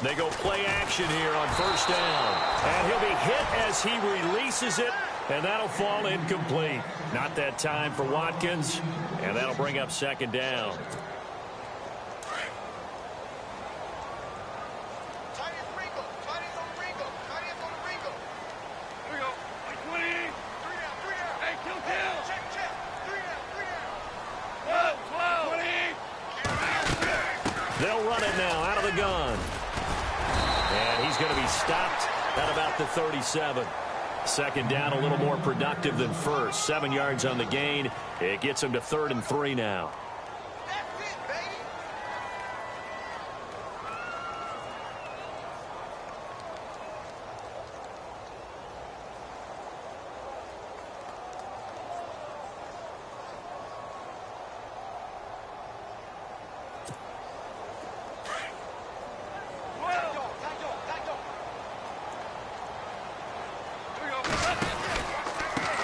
They go play action here on first down. And he'll be hit as he releases it, and that'll fall incomplete. Not that time for Watkins, and that'll bring up second down. They'll run it now out of the gun. And he's going to be stopped at about the 37. Second down, a little more productive than first. 7 yards on the gain. It gets him to 3rd and 3 now.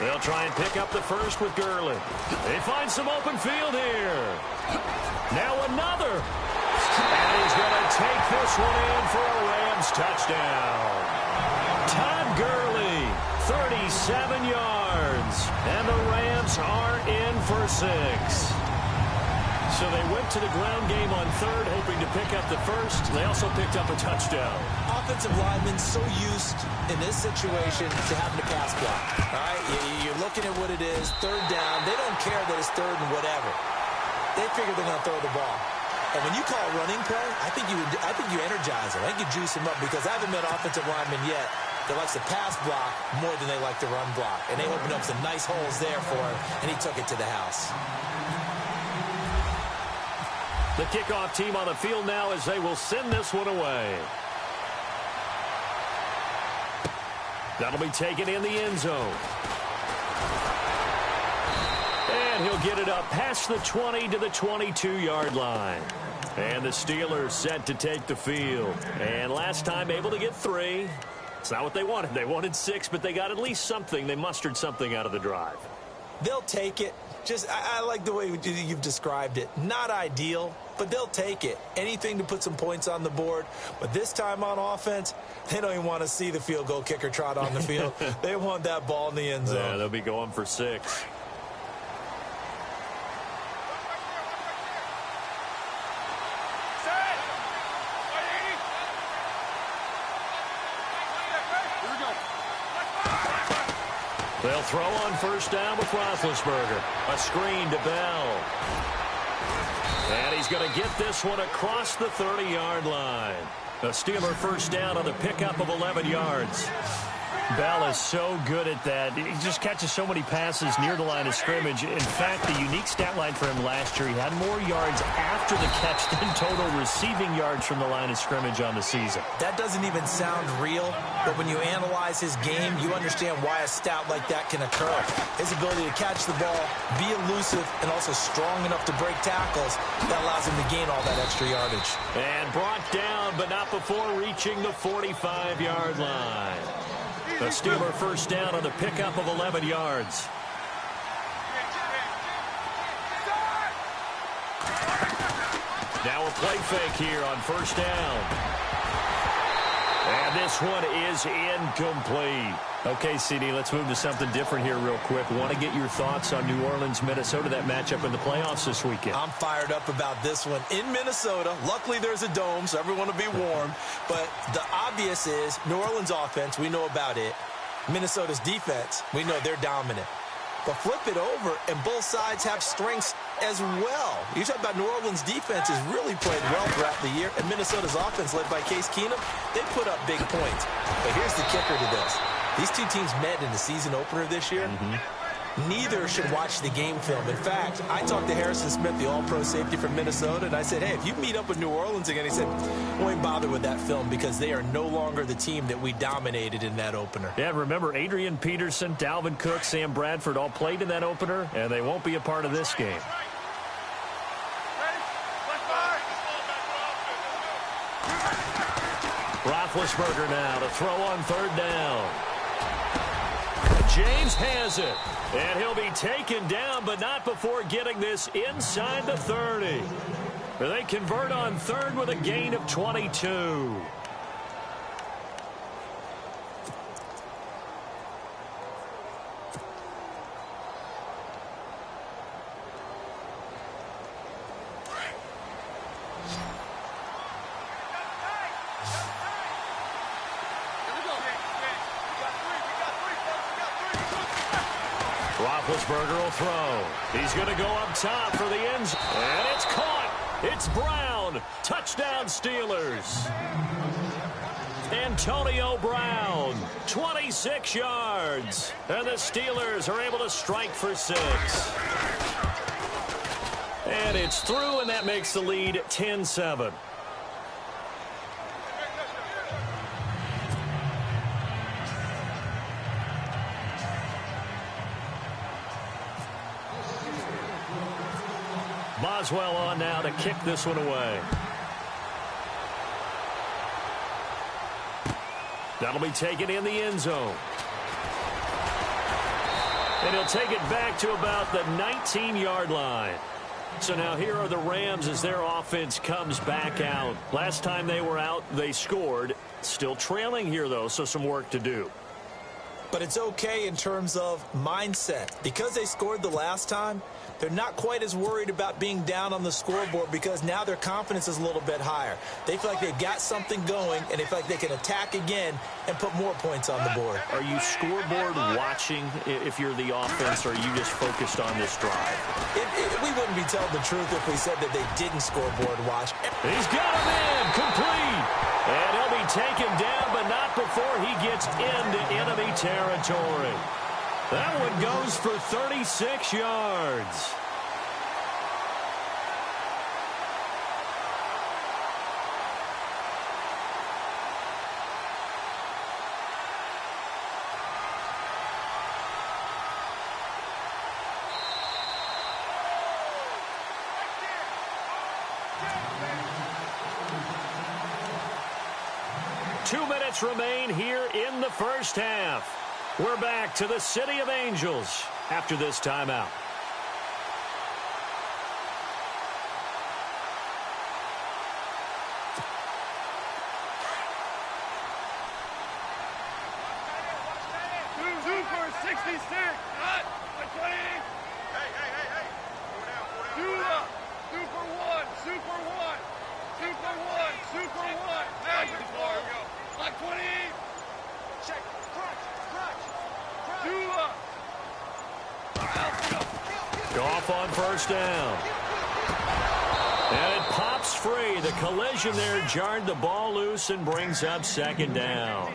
They'll try and pick up the first with Gurley. They find some open field here. Now another. And he's going to take this one in for a Rams touchdown. Todd Gurley, 37 yards. And the Rams are in for 6. So they went to the ground game on 3rd, hoping to pick up the first. They also picked up a touchdown. Offensive linemen so used in this situation to having to pass block. All right, you're looking at what it is, 3rd down. They don't care that it's 3rd and whatever. They figure they're going to throw the ball. And when you call a running play, I think you energize them. I think you juice them up, because I haven't met offensive linemen yet that likes to pass block more than they like to run block. And they opened up some nice holes there for him, and he took it to the house. The kickoff team on the field now as they will send this one away. That'll be taken in the end zone. And he'll get it up past the 20 to the 22-yard line. And the Steelers set to take the field. And last time able to get 3. It's not what they wanted. They wanted 6, but they got at least something. They mustered something out of the drive. They'll take it. I like the way you've described it. Not ideal, but they'll take it. Anything to put some points on the board. But this time on offense, they don't even want to see the field goal kicker trot on the field. They want that ball in the end zone. Yeah, they'll be going for 6. They'll throw on first down with Roethlisberger. A screen to Bell. And he's going to get this one across the 30-yard line. A Steeler first down on the pickup of 11 yards. Bell is so good at that. He just catches so many passes near the line of scrimmage. In fact, the unique stat line for him last year, he had more yards after the catch than total receiving yards from the line of scrimmage on the season. That doesn't even sound real, but when you analyze his game, you understand why a stat like that can occur. His ability to catch the ball, be elusive, and also strong enough to break tackles, that allows him to gain all that extra yardage. And brought down, but not before reaching the 45-yard line. The Steeler first down on the pickup of 11 yards. Now a play fake here on first down. And this one is incomplete. Okay, CD, let's move to something different here real quick. Want to get your thoughts on New Orleans, Minnesota, that matchup in the playoffs this weekend. I'm fired up about this one. In Minnesota, luckily there's a dome, so everyone will be warm. But the obvious is New Orleans offense, we know about it. Minnesota's defense, we know they're dominant. But flip it over, and both sides have strengths as well. You talk about New Orleans' defense has really played well throughout the year, and Minnesota's offense, led by Case Keenum, they put up big points. But here's the kicker to this. These two teams met in the season opener this year. Neither should watch the game film. In fact, I talked to Harrison Smith, the all-pro safety from Minnesota, and I said, hey, if you meet up with New Orleans again, he said, won't even bother with that film because they are no longer the team that we dominated in that opener. Yeah, remember, Adrian Peterson, Dalvin Cook, Sam Bradford all played in that opener, and they won't be a part of this game. Roethlisberger now to throw on third down. James has it, and he'll be taken down, but not before getting this inside the 30. They convert on third with a gain of 22. Roethlisberger will throw. He's going to go up top for the end zone. And it's caught. It's Brown. Touchdown, Steelers. Antonio Brown, 26 yards. And the Steelers are able to strike for 6. And it's through, and that makes the lead 10-7. Boswell on now to kick this one away. That'll be taken in the end zone. And he'll take it back to about the 19-yard line. So now here are the Rams as their offense comes back out. Last time they were out, they scored. Still trailing here, though, so some work to do. But it's okay in terms of mindset. Because they scored the last time, they're not quite as worried about being down on the scoreboard because now their confidence is a little bit higher. They feel like they've got something going, and they feel like they can attack again and put more points on the board. Are you scoreboard watching if you're the offense, or are you just focused on this drive? We wouldn't be telling the truth if we said that they didn't scoreboard watch. He's got him in, complete. And he'll be taken down, but not before he gets into enemy territory. That one goes for 36 yards. Two minutes remain here in the first half. We're back to the City of Angels after this timeout. Two for 66. Cut. 20. Hey. Two for one. Super one. Magic four. Like 20. Check. Goff on first down. And it pops free. The collision there jarred the ball loose and brings up second down.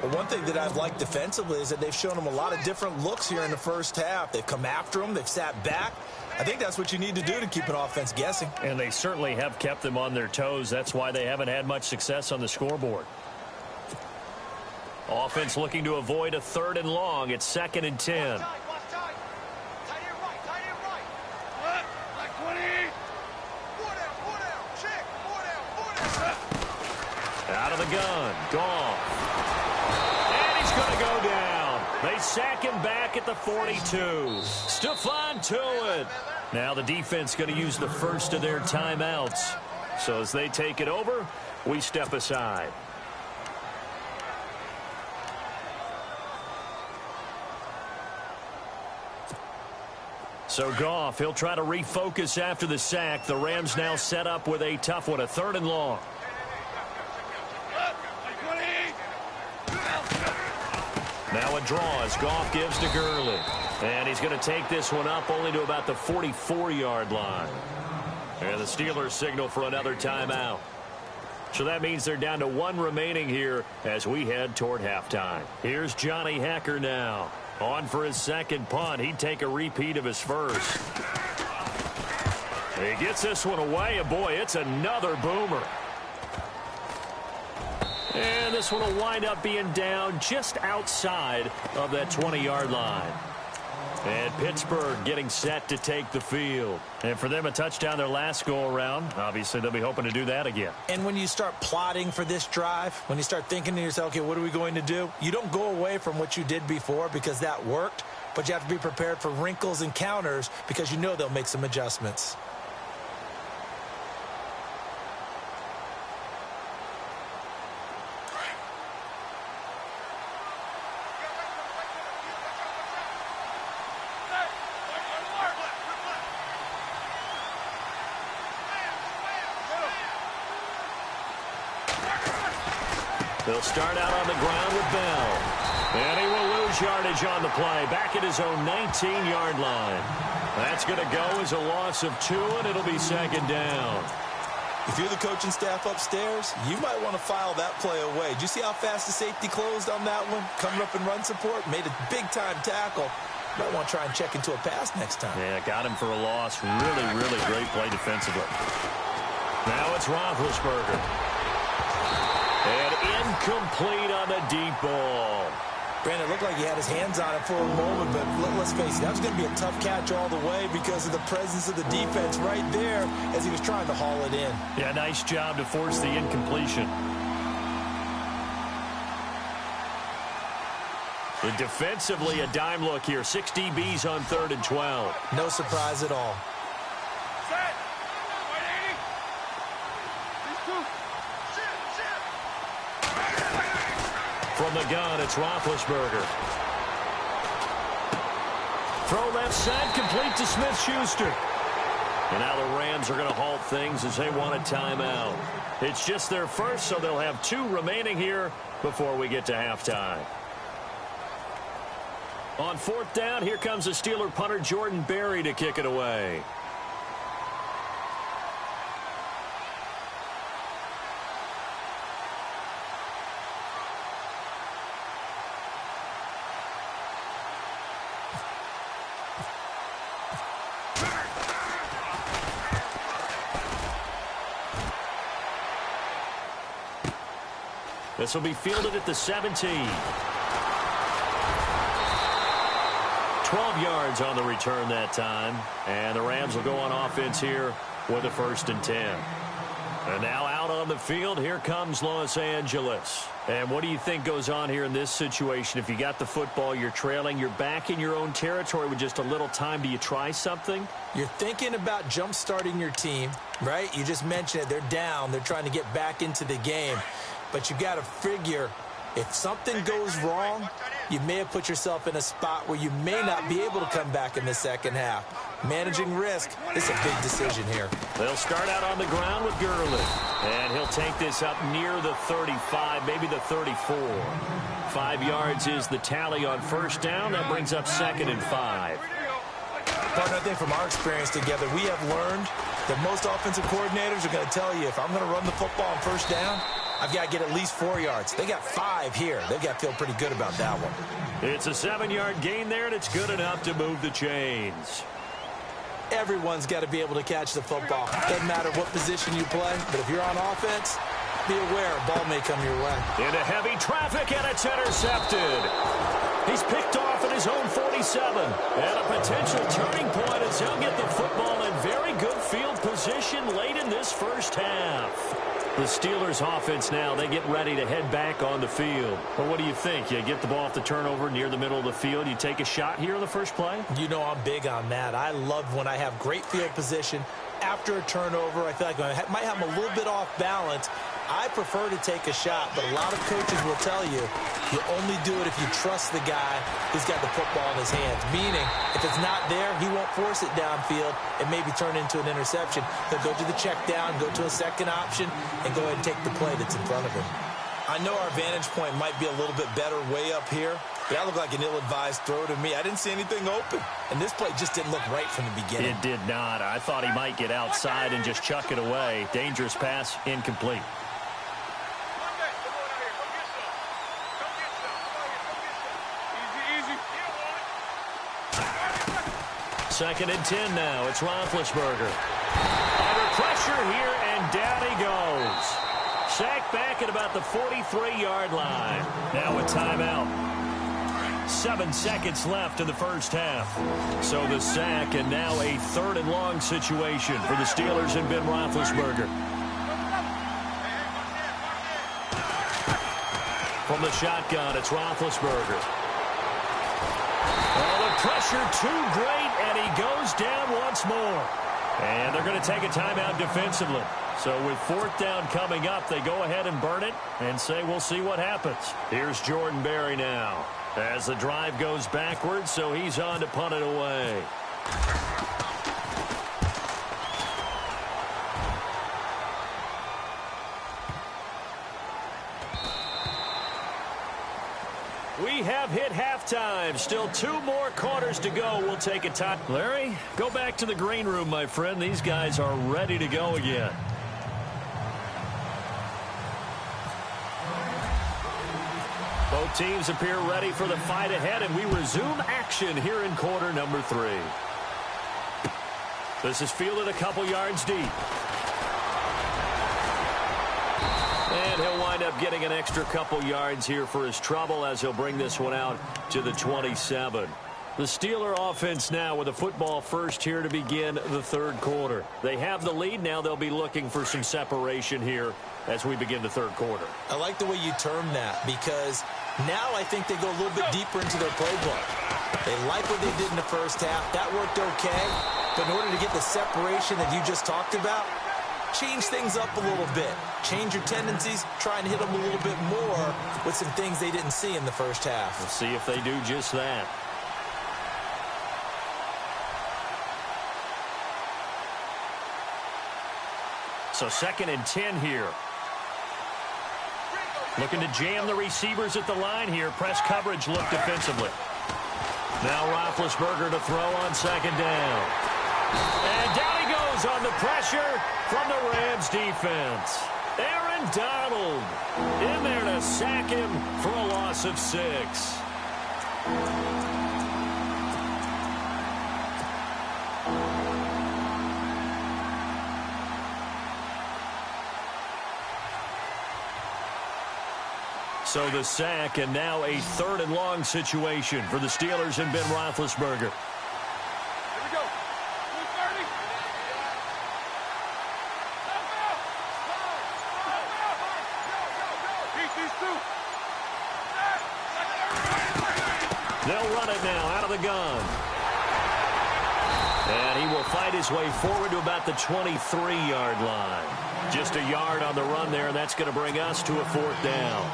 Well, one thing that I've liked defensively is that they've shown them a lot of different looks here in the first half. They've come after them. They've sat back. I think that's what you need to do to keep an offense guessing. And they certainly have kept them on their toes. That's why they haven't had much success on the scoreboard. Offense looking to avoid a 3rd and long. It's 2nd and 10. Out of the gun. Goff. And he's going to go down. They sack him back at the 42. Stephon Tuitt. Now the defense going to use the first of their timeouts. So as they take it over, we step aside. So Goff, he'll try to refocus after the sack. The Rams now set up with a tough one, a 3rd and long. Now a draw as Goff gives to Gurley. And he's going to take this one up only to about the 44-yard line. And the Steelers signal for another timeout. So that means they're down to 1 remaining here as we head toward halftime. Here's Johnny Hekker now. On for his second punt. He'd take a repeat of his first. He gets this one away, and boy, it's another boomer. And this one will wind up being down just outside of that 20-yard line. And Pittsburgh getting set to take the field. And for them, a touchdown their last go-around. Obviously, they'll be hoping to do that again. And when you start plotting for this drive, when you start thinking to yourself, okay, what are we going to do? You don't go away from what you did before because that worked, but you have to be prepared for wrinkles and counters because you know they'll make some adjustments. They'll start out on the ground with Bell. And he will lose yardage on the play. Back at his own 19-yard line. That's going to go as a loss of 2, and it'll be second down. If you're the coaching staff upstairs, you might want to file that play away. Did you see how fast the safety closed on that one? Coming up in run support, made a big-time tackle. Might want to try and check into a pass next time. Yeah, got him for a loss. Really, really great play defensively. Now it's Roethlisberger. And incomplete on the deep ball. Brandon, it looked like he had his hands on it for a moment, but let's face it, that was going to be a tough catch all the way because of the presence of the defense right there as he was trying to haul it in. Yeah, nice job to force the incompletion. And defensively, a dime look here. 6 DBs on 3rd and 12. No surprise at all. Set. 180. These two. Shit. From the gun, it's Roethlisberger. Throw left side, complete to Smith-Schuster. And now the Rams are going to halt things as they want a timeout. It's just their first, so they'll have 2 remaining here before we get to halftime. On 4th down, here comes the Steeler punter Jordan Berry to kick it away. This will be fielded at the 17. 12 yards on the return that time. And the Rams will go on offense here with a 1st and 10. And now out on the field, here comes Los Angeles. And what do you think goes on here in this situation? If you got the football, you're trailing, you're back in your own territory with just a little time. Do you try something? You're thinking about jump-starting your team, right? You just mentioned it. They're down. They're trying to get back into the game. But you got to figure if something goes wrong, you may have put yourself in a spot where you may not be able to come back in the second half. Managing risk is a big decision here. They'll start out on the ground with Gurley. And he'll take this up near the 35, maybe the 34. 5 yards is the tally on 1st down. That brings up 2nd and 5. Partner, I think from our experience together, we have learned that most offensive coordinators are going to tell you, if I'm going to run the football on 1st down, I've got to get at least 4 yards. They got 5 here. They've got to feel pretty good about that one. It's a 7-yard gain there, and it's good enough to move the chains. Everyone's got to be able to catch the football. Doesn't matter what position you play, but if you're on offense, be aware a ball may come your way. Into heavy traffic, and it's intercepted. He's picked off at his own 47. And a potential turning point as he'll get the football in very good field position late in this 1st half. The Steelers offense now, they get ready to head back on the field. But what do you think? You get the ball off the turnover near the middle of the field. You take a shot here on the first play? You know I'm big on that. I love when I have great field position after a turnover. I feel like I might have them a little bit off balance. I prefer to take a shot, but a lot of coaches will tell you, you only do it if you trust the guy who's got the football in his hands. Meaning, if it's not there, he won't force it downfield and maybe turn into an interception. He'll go to the check down, go to a second option, and go ahead and take the play that's in front of him. I know our vantage point might be a little bit better way up here, but that looked like an ill-advised throw to me. I didn't see anything open, and this play just didn't look right from the beginning. It did not. I thought he might get outside and just chuck it away. Dangerous pass, incomplete. Second and 10 now. It's Roethlisberger. Under pressure here, and down he goes. Sacked back at about the 43-yard line. Now a timeout. 7 seconds left in the 1st half. So the sack, and now a 3rd and long situation for the Steelers and Ben Roethlisberger. From the shotgun, it's Roethlisberger. Well, the pressure too great, and he goes down once more. And they're going to take a timeout defensively. So with 4th down coming up, they go ahead and burn it and say we'll see what happens. Here's Jordan Berry now as the drive goes backwards, so he's on to punt it away. We we have hit halftime. Still 2 more quarters to go. We'll take a time. Larry, go back to the green room, my friend. These guys are ready to go again. Both teams appear ready for the fight ahead, and we resume action here in quarter number 3. This is fielded a couple yards deep. And he'll wind up getting an extra couple yards here for his trouble as he'll bring this one out to the 27. The Steeler offense now with a football first here to begin the 3rd quarter. They have the lead. Now they'll be looking for some separation here as we begin the 3rd quarter. I like the way you term that because now I think they go a little bit deeper into their playbook. They like what they did in the first half. That worked okay. But in order to get the separation that you just talked about, change things up a little bit. Change your tendencies. Try and hit them a little bit more with some things they didn't see in the first half. We'll see if they do just that. So 2nd and 10 here. Looking to jam the receivers at the line here. Press coverage look defensively. Now Roethlisberger to throw on 2nd down. And down he goes on the pressure from the Rams defense. Aaron Donald in there to sack him for a loss of 6. So the sack, and now a 3rd and long situation for the Steelers and Ben Roethlisberger. Here we go. 230. Keep these 2. They'll run it now out of the gun. And he will fight his way forward to about the 23-yard line. Just a yard on the run there, and that's going to bring us to a 4th down.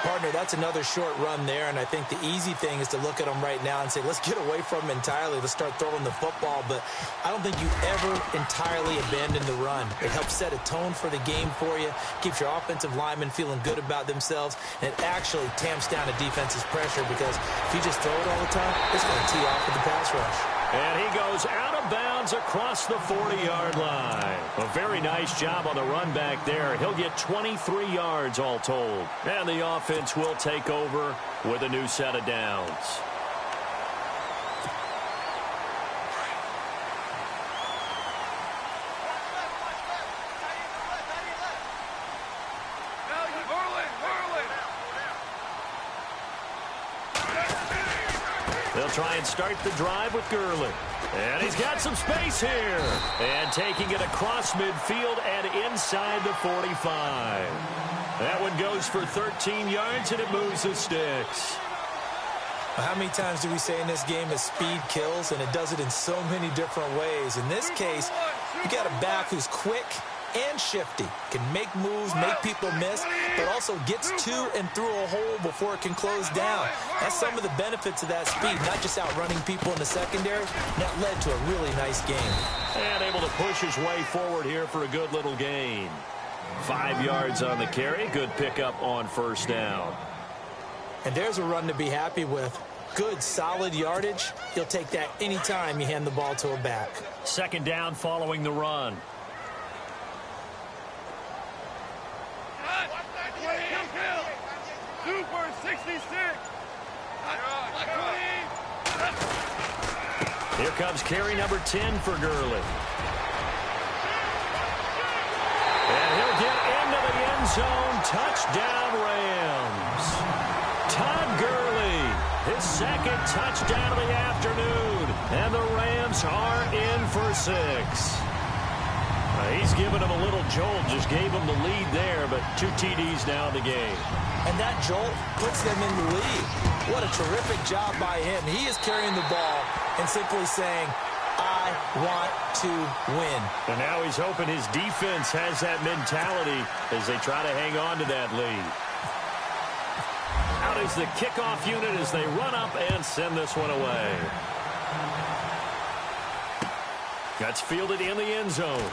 Partner, that's another short run there, and I think the easy thing is to look at them right now and say, let's get away from them entirely. Let's start throwing the football, but I don't think you ever entirely abandon the run. It helps set a tone for the game for you, keeps your offensive linemen feeling good about themselves, and it actually tamps down a defense's pressure because if you just throw it all the time, it's going to tee off with the pass rush. And he goes out of bounds across the 40-yard line. A very nice job on the run back there. He'll get 23 yards all told. And the offense will take over with a new set of downs. They'll try and start the drive with Gurley. And he's got some space here. And taking it across midfield and inside the 45. That one goes for 13 yards, and it moves the sticks. How many times do we say in this game that speed kills, and it does it in so many different ways? In this case, you got a back who's quick and shifty, can make moves, make people miss, but also gets to and through a hole before it can close down. That's some of the benefits of that speed, not just outrunning people in the secondary. That led to a really nice game. And able to push his way forward here for a good little gain. 5 yards on the carry. Good pickup on 1st down. And there's a run to be happy with. Good, solid yardage. He'll take that anytime you hand the ball to a back. 2nd down following the run. Super 66. Here comes carry number 10 for Gurley. And he'll get into the end zone. Touchdown, Rams. Todd Gurley, his 2nd touchdown of the afternoon. And the Rams are in for 6. He's given him a little jolt, just gave him the lead there, but 2 TDs now in the game. And that jolt puts them in the lead. What a terrific job by him. He is carrying the ball and simply saying, I want to win. And now he's hoping his defense has that mentality as they try to hang on to that lead. Out is the kickoff unit as they run up and send this one away. That's fielded in the end zone.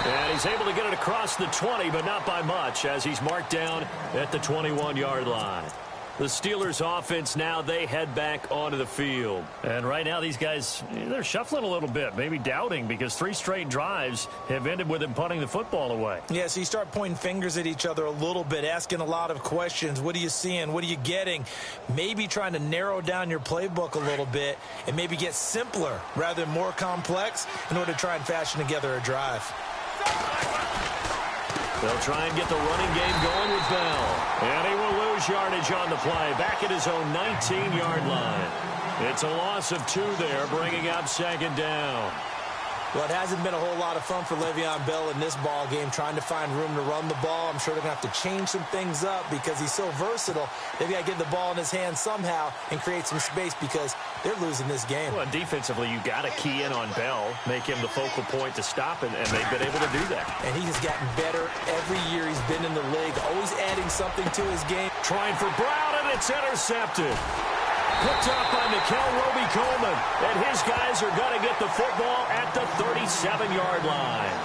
And he's able to get it across the 20, but not by much, as he's marked down at the 21-yard line. The Steelers offense now, they head back onto the field. And right now these guys, they're shuffling a little bit, maybe doubting, because 3 straight drives have ended with them punting the football away. Yeah, so you start pointing fingers at each other a little bit, asking a lot of questions. What are you seeing? What are you getting? Maybe trying to narrow down your playbook a little bit and maybe get simpler rather than more complex in order to try and fashion together a drive. They'll try and get the running game going with Bell. And he will lose yardage on the play, back at his own 19-yard line. It's a loss of 2 there, bringing up 2nd down. Well, it hasn't been a whole lot of fun for Le'Veon Bell in this ball game, trying to find room to run the ball. I'm sure they're going to have to change some things up because he's so versatile. They've got to get the ball in his hands somehow and create some space because they're losing this game. Well, defensively, you got to key in on Bell, make him the focal point to stop it, and they've been able to do that. And he has gotten better every year he's been in the league, always adding something to his game. Trying for Brown, and it's intercepted. Picked up by Mikel Roby-Coleman, and his guys are going to get the football at the 37-yard line.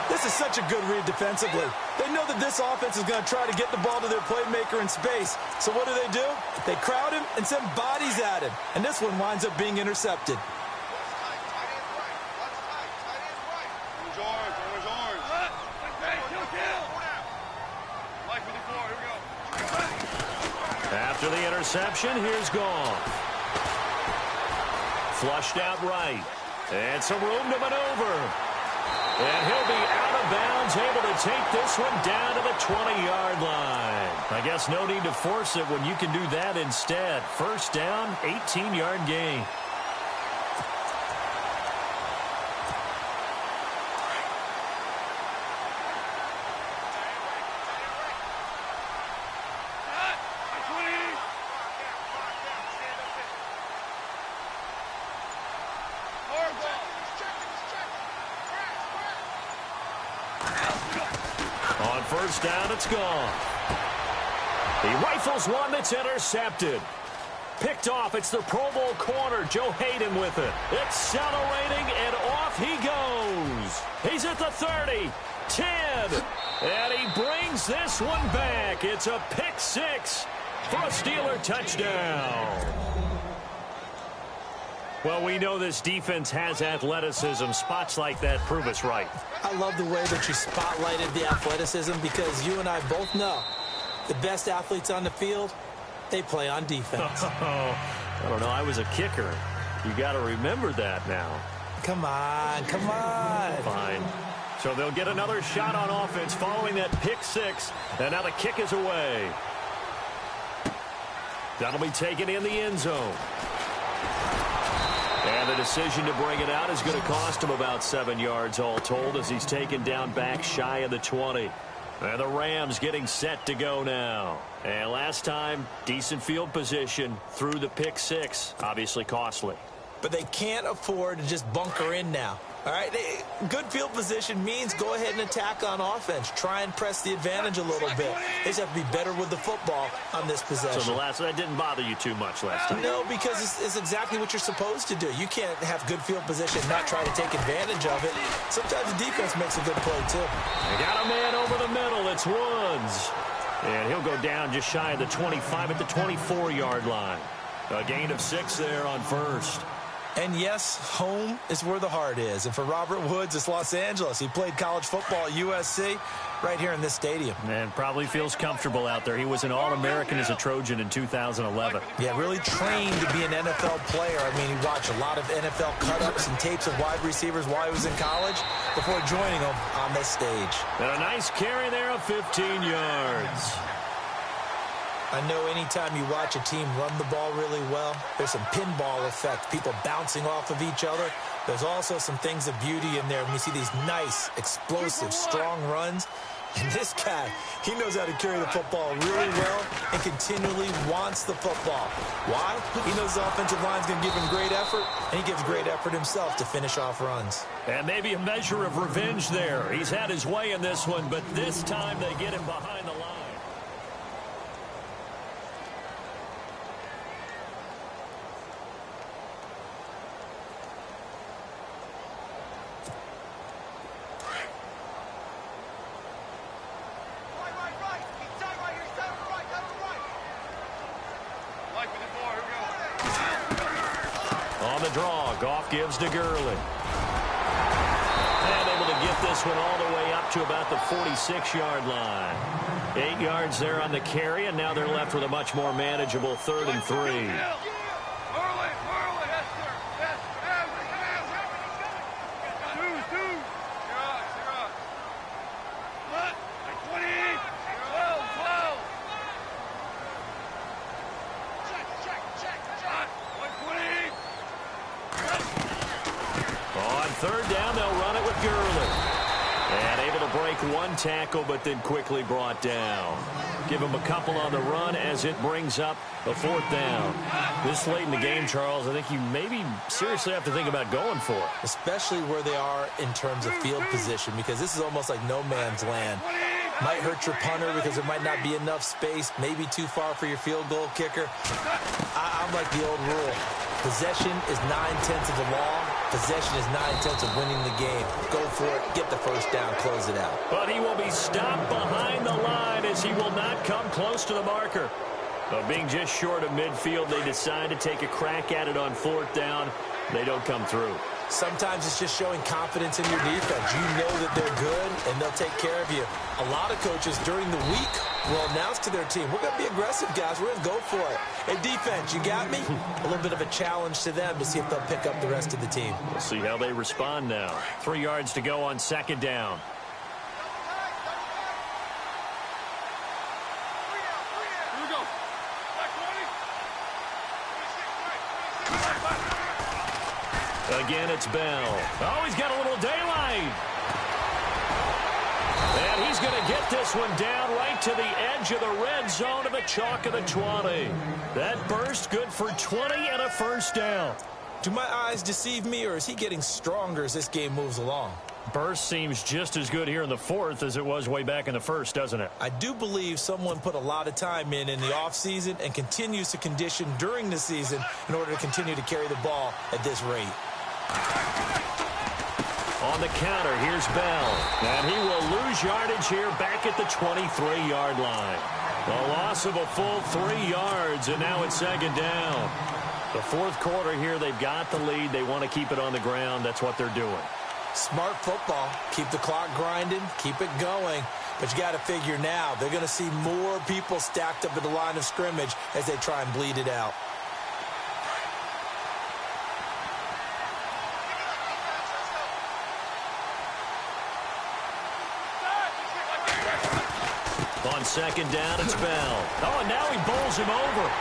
This is such a good read defensively. They know that this offense is going to try to get the ball to their playmaker in space. So what do? They crowd him and send bodies at him. And this one winds up being intercepted. After the interception, here's Goff. Flushed out right. And some room to maneuver. And he'll be out of bounds, able to take this one down to the 20-yard line. I guess no need to force it when you can do that instead. First down, 18-yard gain. First down, it's gone. He rifles one that's intercepted. Picked off, it's the Pro Bowl corner, Joe Hayden with it. Accelerating, and off he goes. He's at the 30, 10, and he brings this one back. It's a pick 6 for a Steeler touchdown. Well, we know this defense has athleticism. Spots like that prove us right. I love the way that you spotlighted the athleticism because you and I both know the best athletes on the field, they play on defense. I don't know. I was a kicker. You got to remember that now. Come on, come on. Fine. So they'll get another shot on offense following that pick 6, and now the kick is away. That'll be taken in the end zone. And the decision to bring it out is going to cost him about 7 yards all told as he's taken down back shy of the 20. And the Rams getting set to go now. And last time, decent field position through the pick 6. Obviously costly. But they can't afford to just bunker in now. All right, good field position means go ahead and attack on offense. Try and press the advantage a little bit. They just have to be better with the football on this possession. So that didn't bother you too much last time? No, because it's exactly what you're supposed to do. You can't have good field position and not try to take advantage of it. Sometimes the defense makes a good play, too. They got a man over the middle. It's Woods. And he'll go down just shy of the 25 at the 24-yard line. A gain of 6 there on first. And yes, home is where the heart is. And for Robert Woods, it's Los Angeles. He played college football at USC right here in this stadium. And probably feels comfortable out there. He was an All-American as a Trojan in 2011. Yeah, really trained to be an NFL player. I mean, he watched a lot of NFL cut-ups and tapes of wide receivers while he was in college before joining them on this stage. And a nice carry there of 15 yards. I know anytime you watch a team run the ball really well, there's some pinball effect, people bouncing off of each other. There's also some things of beauty in there when you see these nice, explosive, strong runs. And this guy, he knows how to carry the football really well and continually wants the football. Why? He knows the offensive line's going to give him great effort, and he gives great effort himself to finish off runs. And maybe a measure of revenge there. He's had his way in this one, but this time they get him behind the line. the draw. Goff gives to Gurley. And able to get this one all the way up to about the 46-yard line. 8 yards there on the carry, and now they're left with a much more manageable 3rd and 3. Third down, they'll run it with Gurley. And able to break one tackle, but then quickly brought down. Give him a couple on the run as it brings up a 4th down. This late in the game, Charles, I think you maybe seriously have to think about going for it. Especially where they are in terms of field position, because this is almost like no man's land. Might hurt your punter because there might not be enough space, maybe too far for your field goal kicker. I'm like the old rule. Possession is 9/10 of the law. Possession is 9/10 of winning the game. Go for it, get the first down, close it out. But he will be stopped behind the line as he will not come close to the marker. But being just short of midfield, they decide to take a crack at it on 4th down. They don't come through. Sometimes it's just showing confidence in your defense. You know that they're good, and they'll take care of you. A lot of coaches during the week will announce to their team, we're going to be aggressive, guys. We're going to go for it. Hey, defense, you got me? A little bit of a challenge to them to see if they'll pick up the rest of the team. We'll see how they respond now. 3 yards to go on 2nd down. Again, it's Bell. Oh, he's got a little daylight. And he's going to get this one down right to the edge of the red zone of the chalk of the 20. That burst good for 20 and a 1st down. Do my eyes deceive me, or is he getting stronger as this game moves along? Burst seems just as good here in the 4th as it was way back in the 1st, doesn't it? I do believe someone put a lot of time in the offseason and continues to condition during the season in order to continue to carry the ball at this rate. On the counter, here's Bell. And he will lose yardage here back at the 23-yard line. A loss of a full 3 yards, and now it's 2nd down. The 4th quarter here, they've got the lead. They want to keep it on the ground. That's what they're doing. Smart football. Keep the clock grinding. Keep it going. But you got to figure now, they're going to see more people stacked up at the line of scrimmage as they try and bleed it out. On 2nd down, it's Bell. Oh, and now he bowls him over.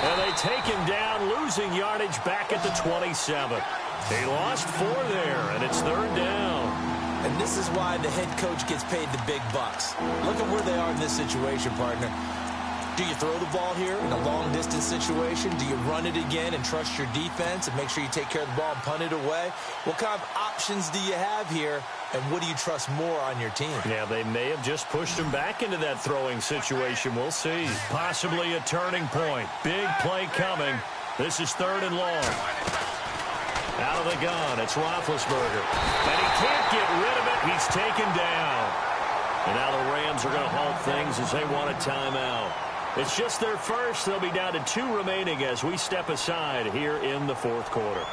And they take him down, losing yardage back at the 27. He lost 4 there, and it's 3rd down. And this is why the head coach gets paid the big bucks. Look at where they are in this situation, partner. Do you throw the ball here in a long-distance situation? Do you run it again and trust your defense and make sure you take care of the ball and punt it away? What kind of options do you have here, and what do you trust more on your team? Yeah, they may have just pushed him back into that throwing situation. We'll see. Possibly a turning point. Big play coming. This is 3rd and long. Out of the gun, it's Roethlisberger. And he can't get rid of it. He's taken down. And now the Rams are going to halt things as they want a timeout. It's just their first. They'll be down to 2 remaining as we step aside here in the 4th quarter.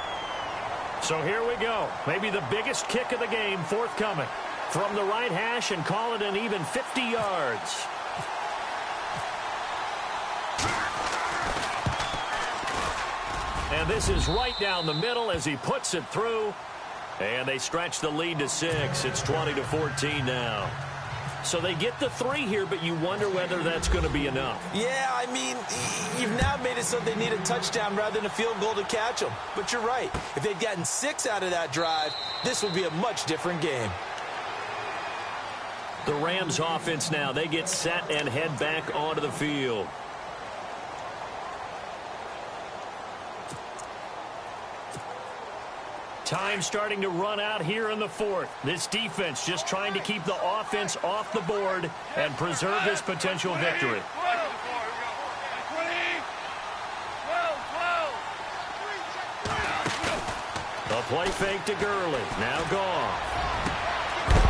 So here we go. Maybe the biggest kick of the game forthcoming. From the right hash and call it an even 50 yards. And this is right down the middle as he puts it through. And they stretch the lead to 6. It's 20-14 now. So they get the 3 here, but you wonder whether that's going to be enough. Yeah, I mean, you've now made it so they need a touchdown rather than a field goal to catch them. But you're right. If they'd gotten 6 out of that drive, this would be a much different game. The Rams offense now, they get set and head back onto the field. Time starting to run out here in the 4th. This defense just trying to keep the offense off the board and preserve this potential victory. A play fake to Gurley. Now gone.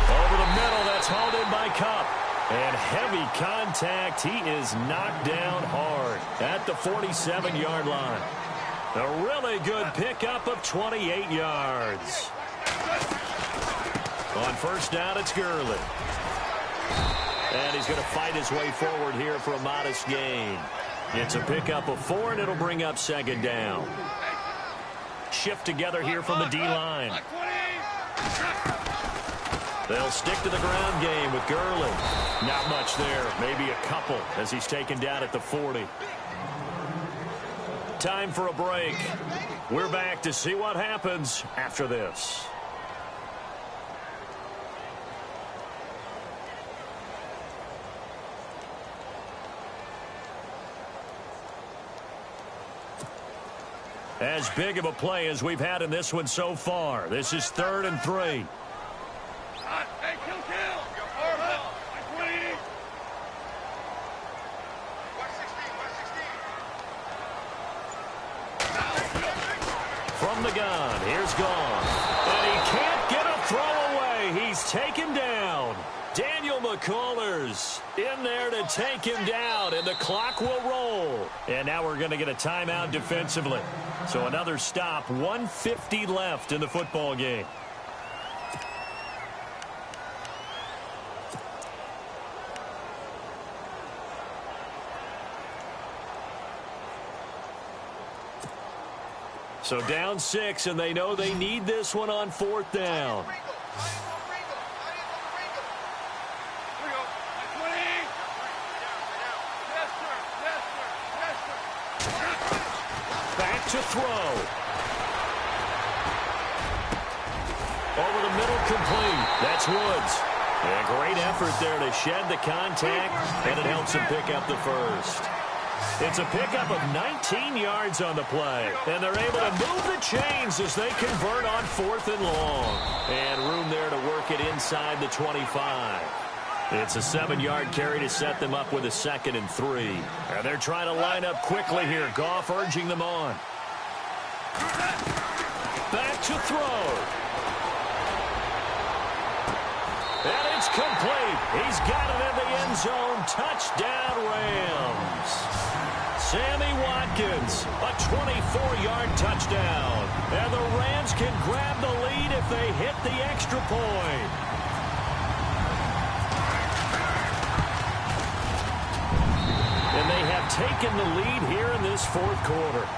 Over the middle, that's hauled in by Kupp. And heavy contact. He is knocked down hard at the 47-yard line. A really good pickup of 28 yards. On first down, it's Gurley. And he's going to fight his way forward here for a modest gain. It's a pickup of 4, and it'll bring up second down. Shift together here from the D-line. They'll stick to the ground game with Gurley. Not much there. Maybe a couple as he's taken down at the 40. Time for a break. We're back to see what happens after this. As big of a play as we've had in this one so far. This is 3rd and 3. Hey, kill. From the gun, here's Gone. And he can't get a throw away. He's taken down. Daniel McCullers in there to take him down, and the clock will roll. And now we're going to get a timeout defensively. So another stop, 1:50 left in the football game. So down 6, and they know they need this one on 4th down. Back to throw. Over the middle, complete. That's Woods. And a great effort there to shed the contact, and it helps him pick up the first. It's a pickup of 19 yards on the play, and they're able to move the chains as they convert on 4th and long. And room there to work it inside the 25. It's a 7-yard carry to set them up with a 2nd and 3. And they're trying to line up quickly here. Goff urging them on. Back to throw. And it's complete. He's got it in the end zone. Touchdown, Rams. Sammy Watkins, a 24-yard touchdown. And the Rams can grab the lead if they hit the extra point. And they have taken the lead here in this 4th quarter.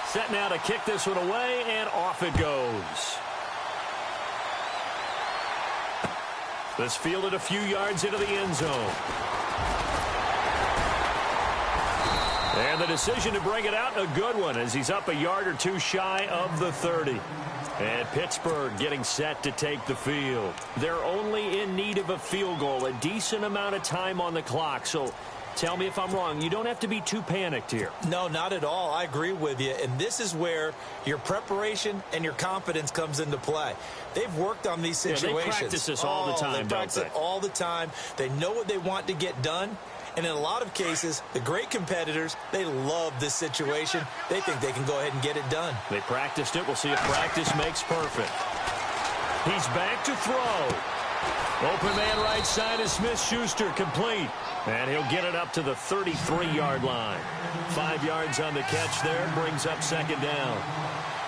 Set now to kick this one away, and off it goes. This fielded a few yards into the end zone. And the decision to bring it out, a good one, as he's up a yard or two shy of the 30. And Pittsburgh getting set to take the field. They're only in need of a field goal, a decent amount of time on the clock. So tell me if I'm wrong. You don't have to be too panicked here. No, not at all. I agree with you. And this is where your preparation and your confidence comes into play. They've worked on these situations. They practice this all the time, they practice it all the time. They know what they want to get done. And in a lot of cases, the great competitors, they love this situation. They think they can go ahead and get it done. They practiced it. We'll see if practice makes perfect. He's back to throw. Open man right side is Smith-Schuster, complete. And he'll get it up to the 33-yard line. 5 yards on the catch there, brings up second down.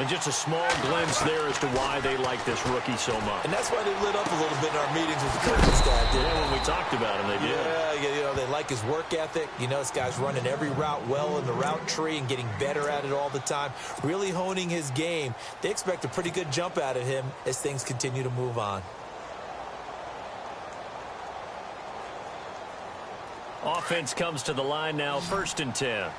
And just a small glimpse there as to why they like this rookie so much. And that's why they lit up a little bit in our meetings with the coaching staff. Yeah, when we talked about him, they did. Yeah, you know, they like his work ethic. You know, this guy's running every route well in the route tree and getting better at it all the time, really honing his game. They expect a pretty good jump out of him as things continue to move on. Offense comes to the line now, 1st and 10.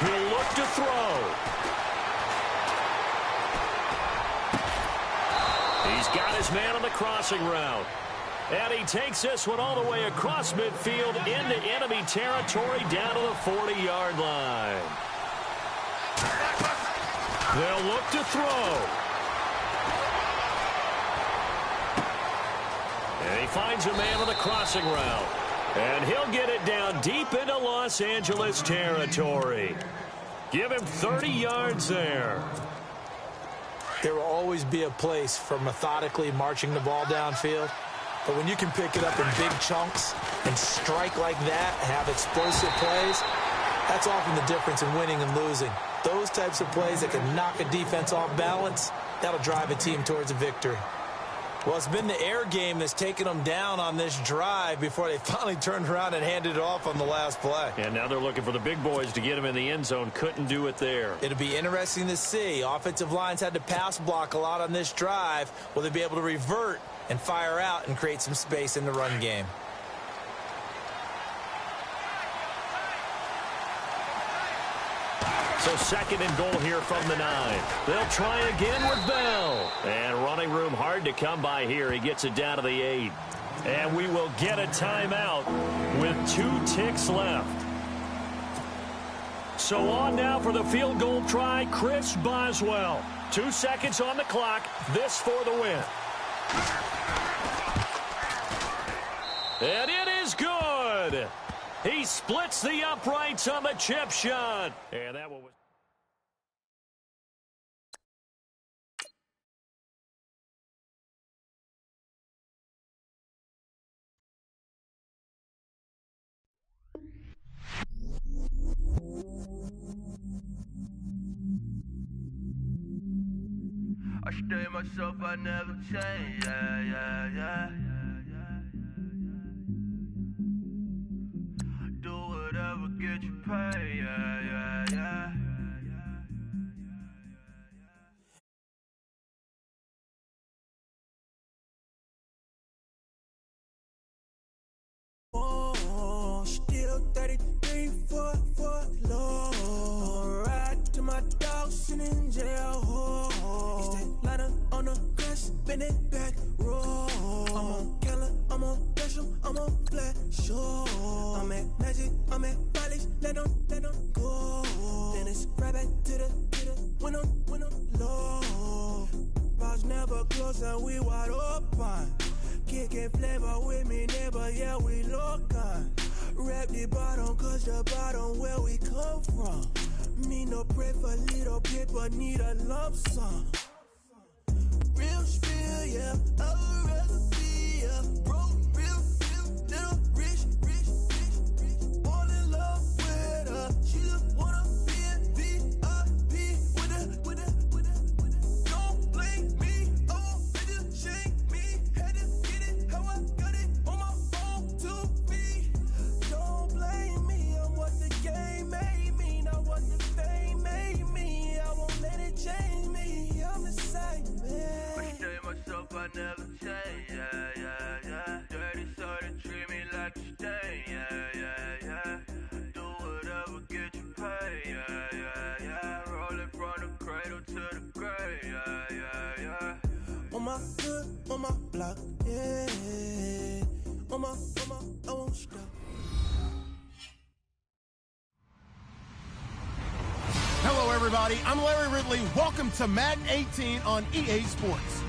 He'll look to throw. He's got his man on the crossing route. And he takes this one all the way across midfield into enemy territory down to the 40-yard line. They'll look to throw. And he finds a man on the crossing route. And he'll get it down deep into Los Angeles territory. Give him 30 yards there. There will always be a place for methodically marching the ball downfield. But when you can pick it up in big chunks and strike like that, have explosive plays, that's often the difference in winning and losing. Those types of plays that can knock a defense off balance, that'll drive a team towards a victory. Well, it's been the air game that's taken them down on this drive before they finally turned around and handed it off on the last play. And now they're looking for the big boys to get him in the end zone. Couldn't do it there. It'll be interesting to see. Offensive lines had to pass block a lot on this drive. Will they be able to revert and fire out and create some space in the run game? So second and goal here from the 9. They'll try again with Bell. And running room hard to come by here. He gets it down to the 8. And we will get a timeout with 2 ticks left. So on now for the field goal try, Chris Boswell. 2 seconds on the clock. This for the win. And it is good. He splits the uprights on the chip shot. And that one was... I stay myself, I never change, yeah. Do whatever, get you paid, yeah. Oh, still 33 for low. Ride to my dog sitting in jail. Oh, it's that lighter on the grass, spin it back, roll. I'm on Keller, I'm on Bishop, I'm on Flat Shore. I'm at Magic, I'm at Follies, let them go. Then it's right back to the when I'm low. Bars never close and we wide open. Kicking flavor with me, neighbor, yeah, we local. Rap the bottom, cause the bottom where we come from. Me no pray for little paper, need a lump sum. Real spill, yeah, I would rather be, yeah. Broke, real, little rich. Fall in love with her, she just wanna be in VIP with her. Don't blame me, oh, they just shake me. Had to get it, how I got it on my phone to me. Don't blame me, I'm what the game made me, not what the fame made me. I won't let it change me, I'm the same man. I stay myself, I never change, yeah. Dirty, so they treat me like a stain, yeah. Do whatever, get you paid, yeah. Roll it from the cradle to the grave, yeah. On my hood, on my block, yeah. On my, I won't stop. Hello, everybody. I'm Larry Ridley. Welcome to Madden 18 on EA Sports.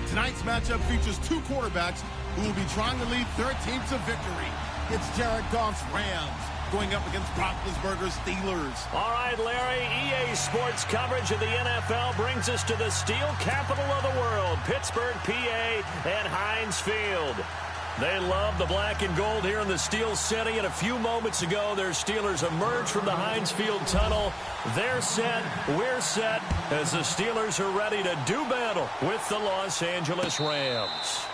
Tonight's matchup features 2 quarterbacks who will be trying to lead their team to victory. It's Jared Goff's Rams going up against Roethlisberger's Steelers. All right, Larry, EA Sports coverage of the NFL brings us to the steel capital of the world, Pittsburgh, PA, and Heinz Field. They love the black and gold here in the Steel City, and a few moments ago, their Steelers emerged from the Heinz Field tunnel. They're set, we're set, as the Steelers are ready to do battle with the Los Angeles Rams.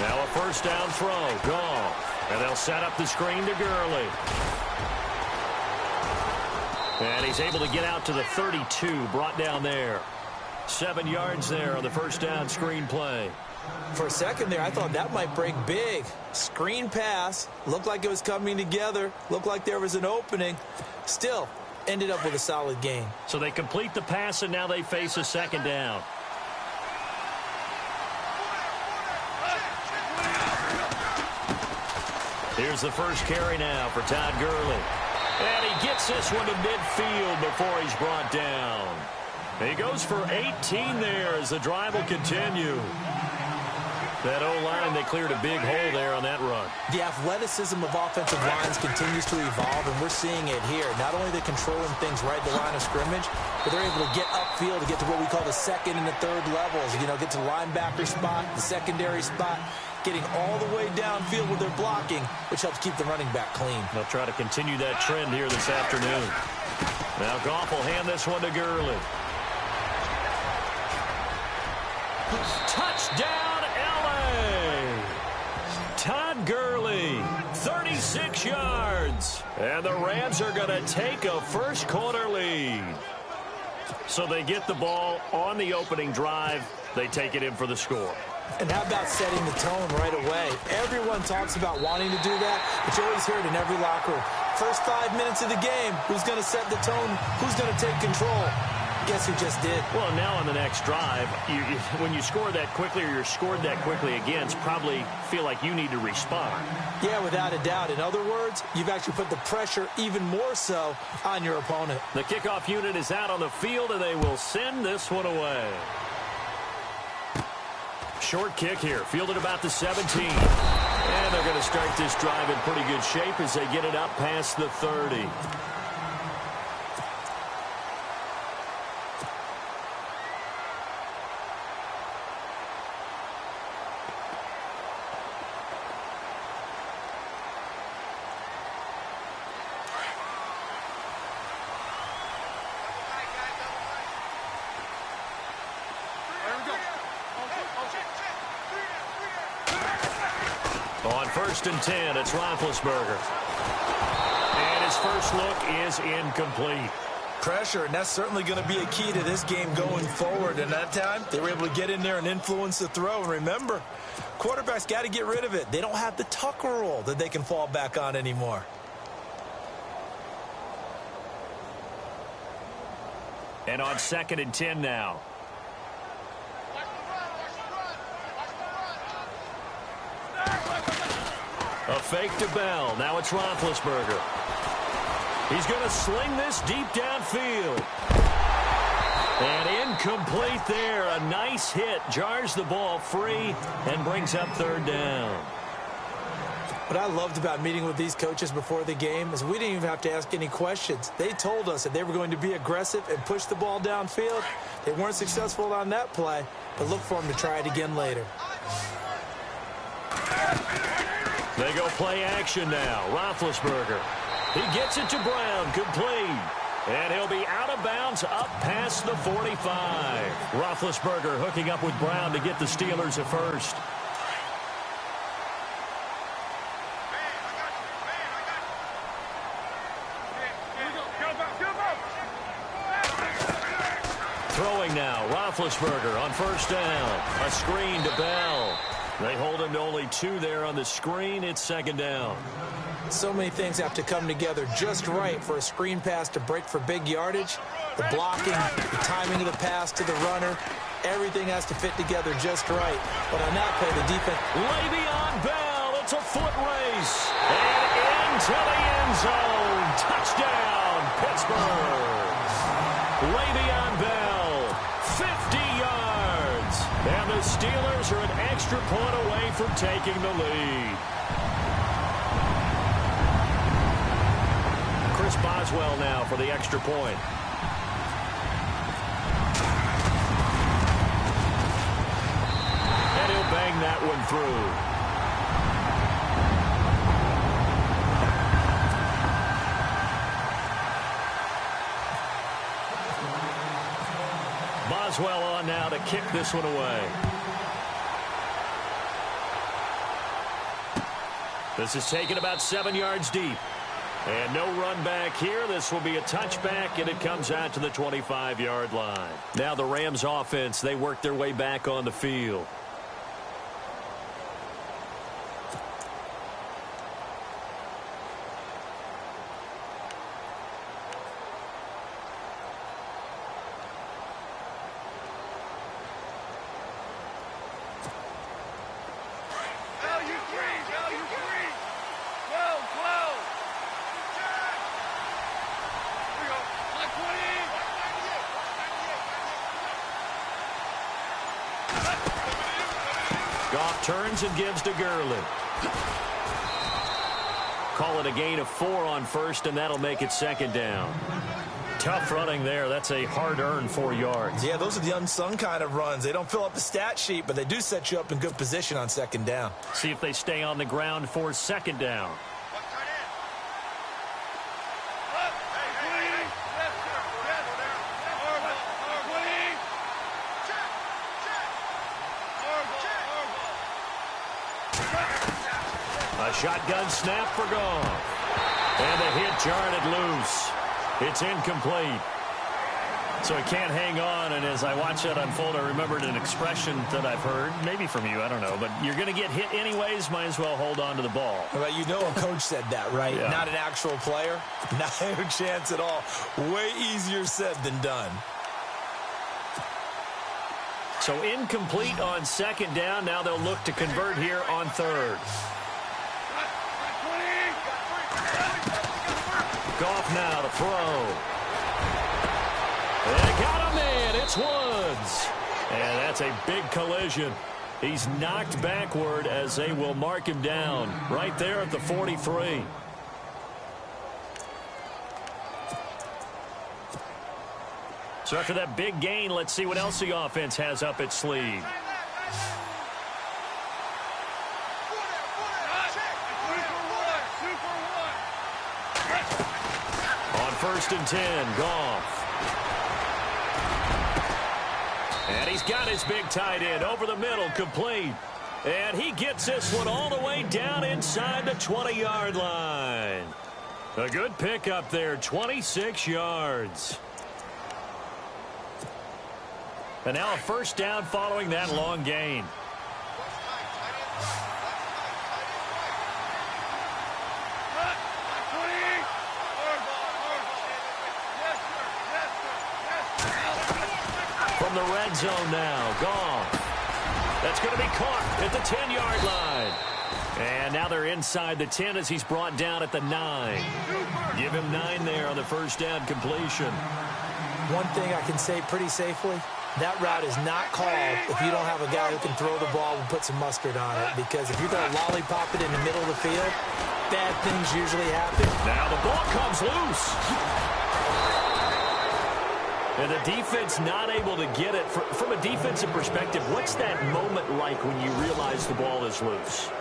Now a first down throw. Goff. And they'll set up the screen to Gurley. And he's able to get out to the 32, brought down there. 7 yards there on the first down screen play. For a second there, I thought that might break big. Screen pass. Looked like it was coming together. Looked like there was an opening. Still, ended up with a solid gain. So they complete the pass, and now they face a second down. Here's the first carry now for Todd Gurley. And he gets this one to midfield before he's brought down. He goes for 18 there as the drive will continue. That O-line, they cleared a big hole there on that run. The athleticism of offensive lines continues to evolve, and we're seeing it here. Not only are they controlling things right at the line of scrimmage, but they're able to get upfield to get to what we call the second and the third levels. You know, get to linebacker spot, the secondary spot, getting all the way downfield with their blocking, which helps keep the running back clean. They'll try to continue that trend here this afternoon. Now Goff will hand this one to Gurley. Touchdown, L.A. Todd Gurley, 36 yards. And the Rams are going to take a first quarter lead. So they get the ball on the opening drive. They take it in for the score. And how about setting the tone right away? Everyone talks about wanting to do that, but you always hear it in every locker room. First 5 minutes of the game, who's going to set the tone? Who's going to take control? Guess who just did? Well, now on the next drive, when you score that quickly or you're scored that quickly against, probably feel like you need to respond. Yeah, without a doubt. In other words, you've actually put the pressure even more so on your opponent. The kickoff unit is out on the field, and they will send this one away. Short kick here, fielded about the 17. And they're going to start this drive in pretty good shape as they get it up past the 30. On 1st and 10, it's Roethlisberger. And his first look is incomplete. Pressure, and that's certainly going to be a key to this game going forward. And that time, they were able to get in there and influence the throw. And remember, quarterbacks got to get rid of it. They don't have the tucker roll that they can fall back on anymore. And on 2nd and 10 now. A fake to Bell. Now it's Roethlisberger. He's going to sling this deep downfield. And incomplete there. A nice hit. Jars the ball free and brings up 3rd down. What I loved about meeting with these coaches before the game is we didn't even have to ask any questions. They told us that they were going to be aggressive and push the ball downfield. They weren't successful on that play, but look for them to try it again later. They go play action now. Roethlisberger. He gets it to Brown, complete. And he'll be out of bounds up past the 45. Roethlisberger hooking up with Brown to get the Steelers a first. Throwing now, Roethlisberger on 1st down. A screen to Bell. They hold him to only 2 there on the screen. It's 2nd down. So many things have to come together just right for a screen pass to break for big yardage. The blocking, the timing of the pass to the runner, everything has to fit together just right. But on that play, the defense... Le'Veon Bell, it's a foot race. And into the end zone. Touchdown, Pittsburgh. Le'Veon Bell, 50 yards. And the Steelers are an extra point away from taking the lead. Chris Boswell now for the extra point. And he'll bang that one through. Boswell on now to kick this one away. This is taken about 7 yards deep. And no run back here. This will be a touchback, and it comes out to the 25-yard line. Now the Rams offense, they work their way back on the field. Goff turns and gives to Gurley. Call it a gain of 4 on first, and that'll make it second down. Tough running there. That's a hard-earned 4 yards. Yeah, those are the unsung kind of runs. They don't fill up the stat sheet, but they do set you up in good position on second down. See if they stay on the ground for second down. A shotgun snap for Goff. And the hit jarred it loose. It's incomplete. So he can't hang on, and as I watch that unfold, I remembered an expression that I've heard, maybe from you, I don't know, but you're going to get hit anyways, might as well hold on to the ball. Well, you know a coach said that, right? Yeah. Not an actual player. Not a chance at all. Way easier said than done. So incomplete on second down. Now they'll look to convert here on third. Goff now to throw. They got him in. It's Woods. And that's a big collision. He's knocked backward as they will mark him down right there at the 43. So after that big gain, let's see what else the offense has up its sleeve. On 1st and 10, Goff. And he's got his big tight end over the middle, complete. And he gets this one all the way down inside the 20-yard line. A good pickup there, 26 yards. And now a first down following that long gain. From the red zone now, Goff. That's going to be caught at the 10-yard line. And now they're inside the 10 as he's brought down at the 9. Give him 9 there on the first down completion. One thing I can say pretty safely, that route is not called if you don't have a guy who can throw the ball and put some mustard on it. Because if you're going to lollipop it in the middle of the field, bad things usually happen. Now the ball comes loose. And the defense not able to get it. From a defensive perspective, what's that moment like when you realize the ball is loose?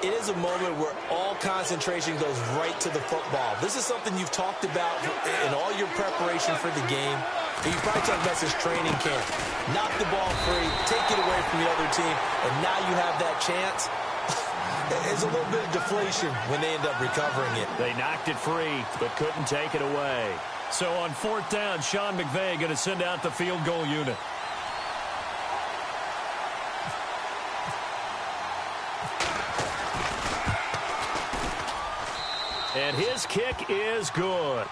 It is a moment where all concentration goes right to the football. This is something you've talked about in all your preparation for the game. You probably talked about this training camp. Knock the ball free, take it away from the other team, and now you have that chance. There's a little bit of deflation when they end up recovering it. They knocked it free, but couldn't take it away. So on 4th down, Sean McVay going to send out the field goal unit. And his kick is good.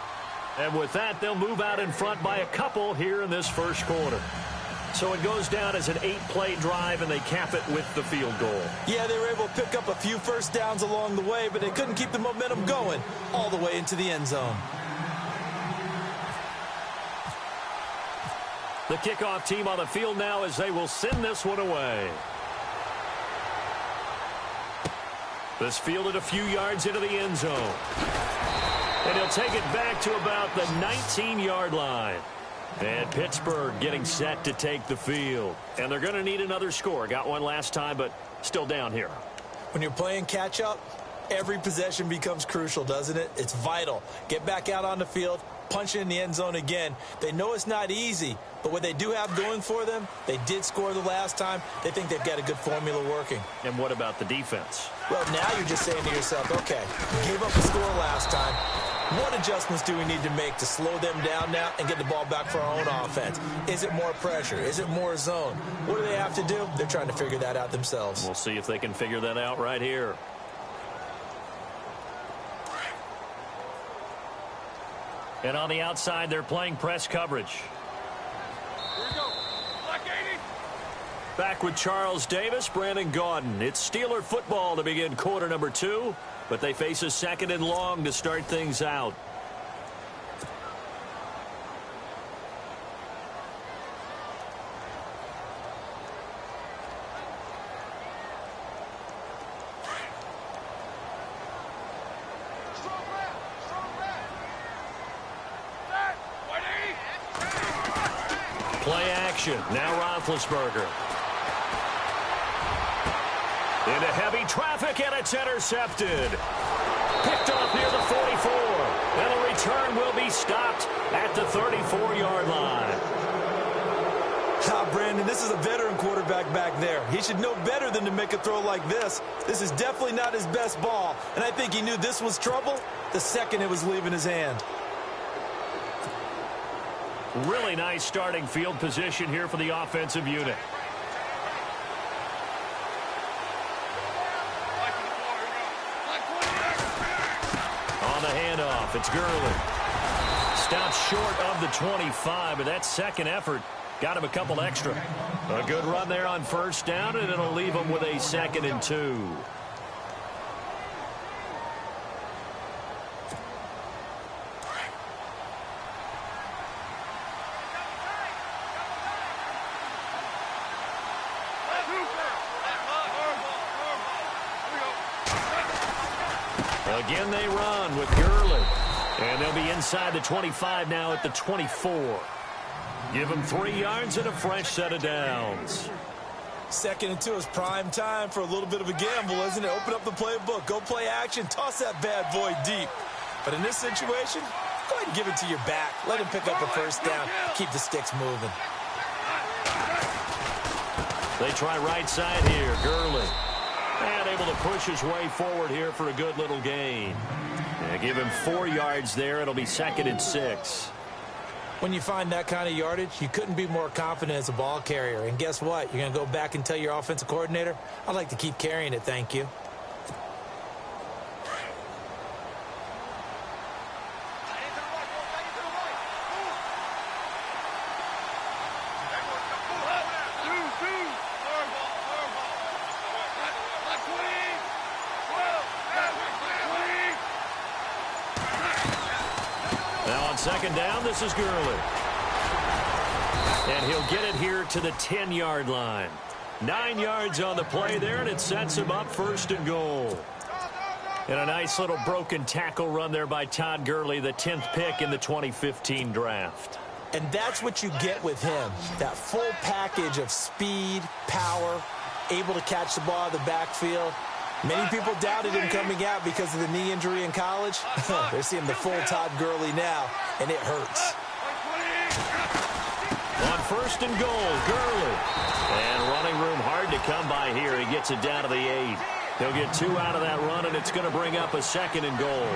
And with that, they'll move out in front by a couple here in this first quarter. So it goes down as an 8-play drive, and they cap it with the field goal. Yeah, they were able to pick up a few first downs along the way, but they couldn't keep the momentum going all the way into the end zone. The kickoff team on the field now as they will send this one away. This fielded a few yards into the end zone. And he'll take it back to about the 19-yard line. And Pittsburgh getting set to take the field. And they're going to need another score. Got one last time, but still down here. When you're playing catch-up, every possession becomes crucial, doesn't it? It's vital. Get back out on the field, punching in the end zone again. They know it's not easy, but what they do have going for them, they did score the last time. They think they've got a good formula working. And what about the defense? Well, now you're just saying to yourself, okay, gave up a score last time. What adjustments do we need to make to slow them down now and get the ball back for our own offense? Is it more pressure? Is it more zone? What do they have to do? They're trying to figure that out themselves. We'll see if they can figure that out right here. And on the outside, they're playing press coverage. Here we go. Black 80. Back with Charles Davis, Brandon Gaudin. It's Steeler football to begin quarter number 2, but they face a 2nd and long to start things out. Play action. Now Roethlisberger. Into heavy traffic, and it's intercepted. Picked off near the 44. And the return will be stopped at the 34-yard line. Brandon, this is a veteran quarterback back there. He should know better than to make a throw like this. This is definitely not his best ball, and I think he knew this was trouble the second it was leaving his hand. Really nice starting field position here for the offensive unit. On the handoff, it's Gurley. Stopped short of the 25, but that second effort got him a couple extra. A good run there on first down, and it'll leave him with a 2nd and 2. Again, they run with Gurley. And they'll be inside the 25 now at the 24. Give them 3 yards and a fresh set of downs. 2nd and 2 is prime time for a little bit of a gamble, isn't it? Open up the playbook, go play action, toss that bad boy deep. But in this situation, go ahead and give it to your back. Let him pick up a first down. Keep the sticks moving. They try right side here. Gurley. And able to push his way forward here for a good little gain. Yeah, give him 4 yards there. It'll be 2nd and 6. When you find that kind of yardage, you couldn't be more confident as a ball carrier. And guess what? You're going to go back and tell your offensive coordinator, I'd like to keep carrying it, thank you. Second down, this is Gurley. And he'll get it here to the 10-yard line. 9 yards on the play there, and it sets him up 1st and goal. And a nice little broken tackle run there by Todd Gurley, the 10th pick in the 2015 draft. And that's what you get with him, that full package of speed, power, able to catch the ball in the backfield. Many people doubted him coming out because of the knee injury in college. They're seeing the full Todd Gurley now, and it hurts. On 1st and goal, Gurley. And running room hard to come by here. He gets it down to the 8. He'll get 2 out of that run, and it's going to bring up a 2nd and goal.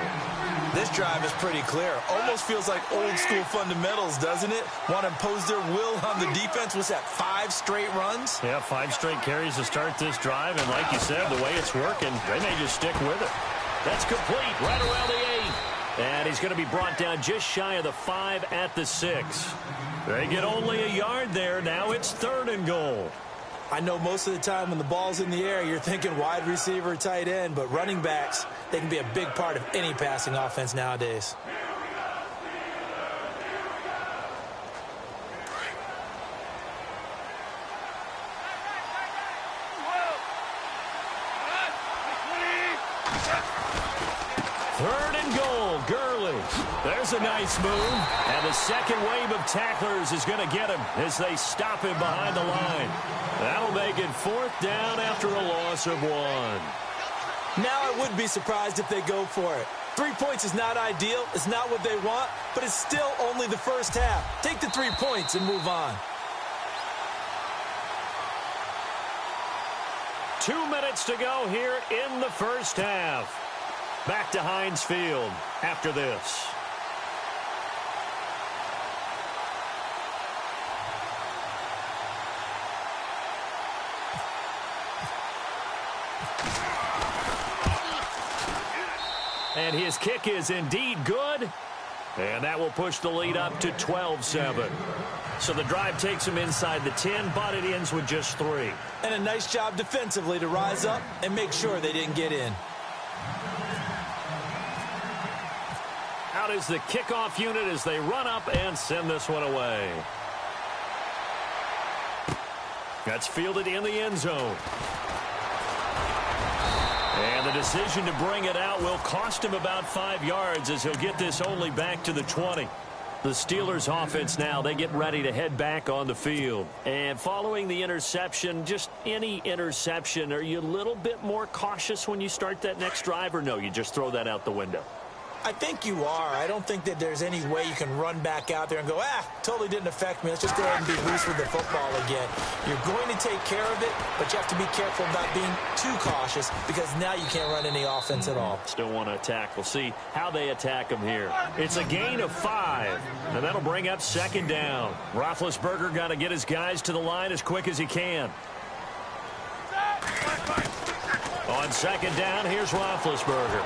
This drive is pretty clear. Almost feels like old school fundamentals, doesn't it? Want to impose their will on the defense. Was that 5 straight runs? Yeah, 5 straight carries to start this drive. And like you said, the way it's working, they may just stick with it. That's complete right around the 8. And he's going to be brought down just shy of the 5 at the 6. They get only a yard there. Now it's 3rd and goal. I know most of the time when the ball's in the air, you're thinking wide receiver, tight end, but running backs, they can be a big part of any passing offense nowadays. There's a nice move, and the second wave of tacklers is going to get him as they stop him behind the line. That'll make it 4th down after a loss of 1. Now I wouldn't be surprised if they go for it. 3 points is not ideal. It's not what they want, but it's still only the first half. Take the 3 points and move on. 2 minutes to go here in the first half. Back to Heinz Field after this. And his kick is indeed good. And that will push the lead up to 12-7. So the drive takes him inside the 10, but it ends with just 3. And a nice job defensively to rise up and make sure they didn't get in. Out is the kickoff unit as they run up and send this one away. That's fielded in the end zone. And the decision to bring it out will cost him about 5 yards as he'll get this only back to the 20. The Steelers offense now, they get ready to head back on the field. And following the interception, just any interception, are you a little bit more cautious when you start that next drive, or no, you just throw that out the window? I think you are. I don't think that there's any way you can run back out there and go, totally didn't affect me. Let's just go ahead and be loose with the football again. You're going to take care of it, but you have to be careful about being too cautious because now you can't run any offense at all. Still want to attack. We'll see how they attack them here. It's a gain of 5, and that'll bring up second down. Roethlisberger got to get his guys to the line as quick as he can. On second down, here's Roethlisberger.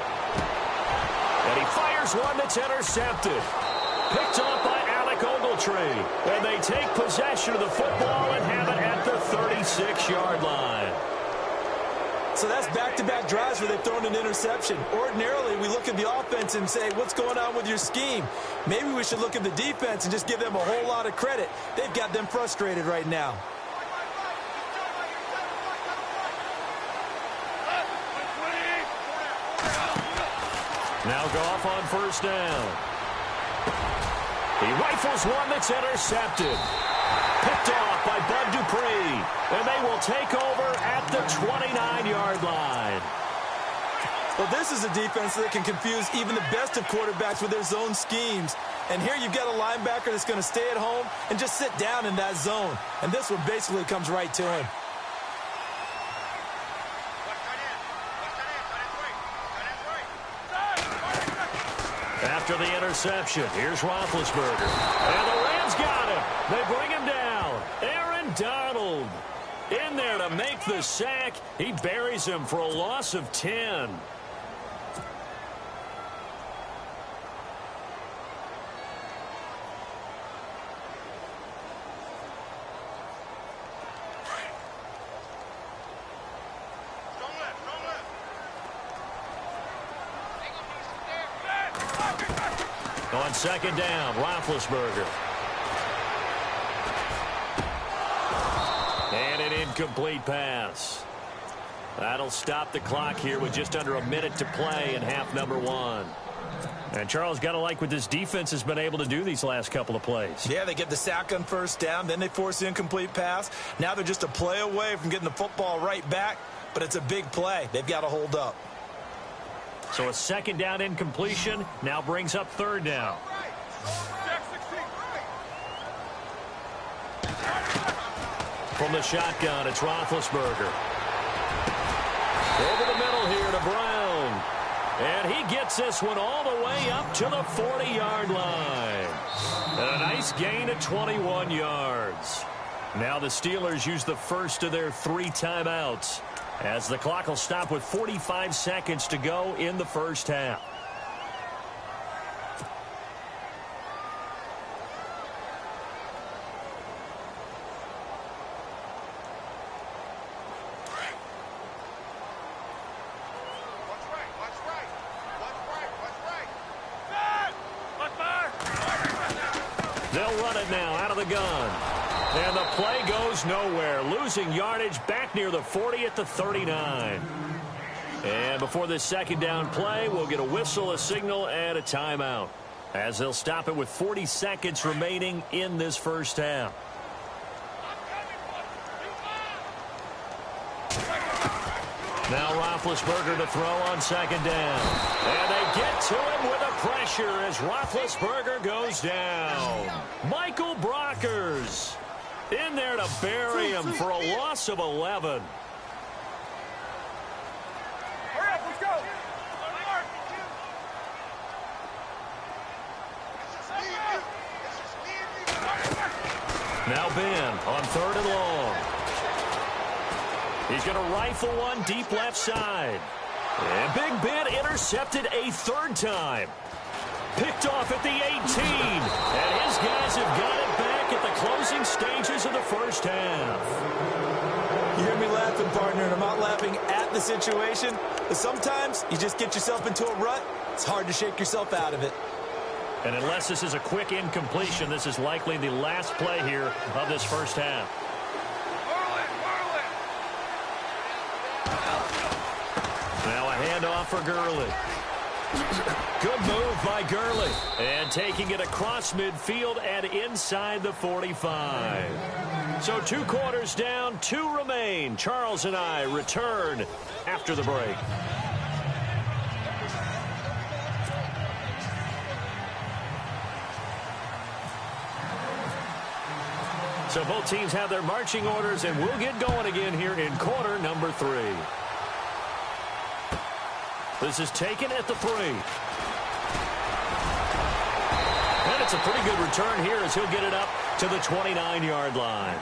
And he fires one that's intercepted. Picked off by Alec Ogletree. And they take possession of the football and have it at the 36-yard line. So that's back-to-back drives where they've thrown an interception. Ordinarily, we look at the offense and say, what's going on with your scheme? Maybe we should look at the defense and just give them a whole lot of credit. They've got them frustrated right now. Now Goff on first down. He rifles one that's intercepted. Picked off by Bud Dupree. And they will take over at the 29-yard line. Well, this is a defense that can confuse even the best of quarterbacks with their zone schemes. And here you've got a linebacker that's going to stay at home and just sit down in that zone. And this one basically comes right to him. After the interception, here's Roethlisberger. And the Rams got him. They bring him down. Aaron Donald in there to make the sack. He buries him for a loss of 10. On second down, Roethlisberger. And an incomplete pass. That'll stop the clock here with just under a minute to play in half number 1. And Charles, got to like what this defense has been able to do these last couple of plays. Yeah, they get the sack on first down, then they force the incomplete pass. Now they're just a play away from getting the football right back, but it's a big play. They've got to hold up. So a second down incompletion now brings up third down. From the shotgun, it's Roethlisberger. Over the middle here to Brown. And he gets this one all the way up to the 40-yard line. And a nice gain of 21 yards. Now the Steelers use the first of their 3 timeouts, as the clock will stop with 45 seconds to go in the first half. They'll run it now out of the gun. And the play goes nowhere. Losing yardage back near the 40 at the 39. And before this second down play, we'll get a whistle, a signal, and a timeout, as they'll stop it with 40 seconds remaining in this first half. Now Roethlisberger to throw on second down. And they get to him with a pressure as Roethlisberger goes down. Michael Brockers in there to bury him for a loss of 11. Hurry up, let's go. Now Ben on third and long. He's going to rifle one deep left side. And Big Ben intercepted a third time. Picked off at the 18. And his guys have got it back at the closing stages of the first half. You hear me laughing, partner, and I'm not laughing at the situation. But sometimes you just get yourself into a rut. It's hard to shake yourself out of it. And unless this is a quick incompletion, this is likely the last play here of this first half. Now a handoff for Gurley. Good move by Gurley. And taking it across midfield and inside the 45. So 2 quarters down, 2 remain. Charles and I return after the break. So both teams have their marching orders, and we'll get going again here in quarter number 3. This is taken at the 3. And it's a pretty good return here as he'll get it up to the 29-yard line.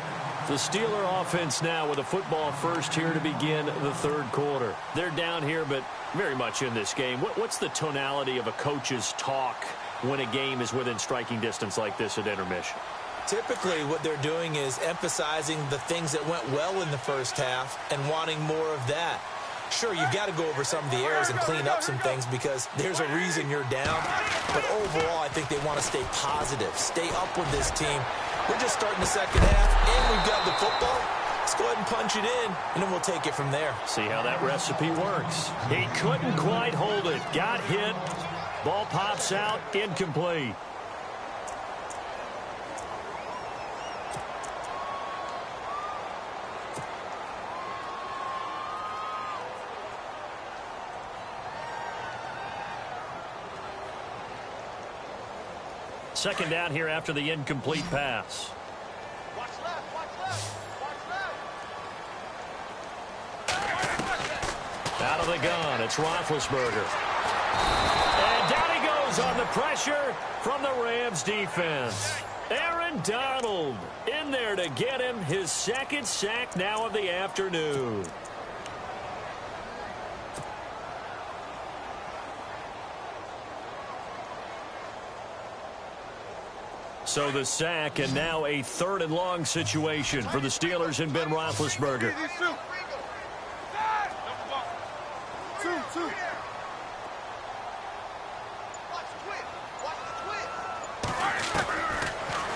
The Steeler offense now with a football first here to begin the third quarter. They're down here, but very much in this game. What's the tonality of a coach's talk when a game is within striking distance like this at intermission? Typically, what they're doing is emphasizing the things that went well in the first half and wanting more of that. Sure, you've got to go over some of the errors and clean up some things because there's a reason you're down. But overall, I think they want to stay positive, stay up with this team. We're just starting the second half, and we've got the football. Let's go ahead and punch it in, and then we'll take it from there. See how that recipe works. He couldn't quite hold it. Got hit. Ball pops out. Incomplete. Second down here after the incomplete pass. Watch left, watch left, watch left. Out of the gun, it's Roethlisberger. And down he goes on the pressure from the Rams defense. Aaron Donald in there to get him his second sack now of the afternoon. So the sack, and now a third and long situation for the Steelers and Ben Roethlisberger.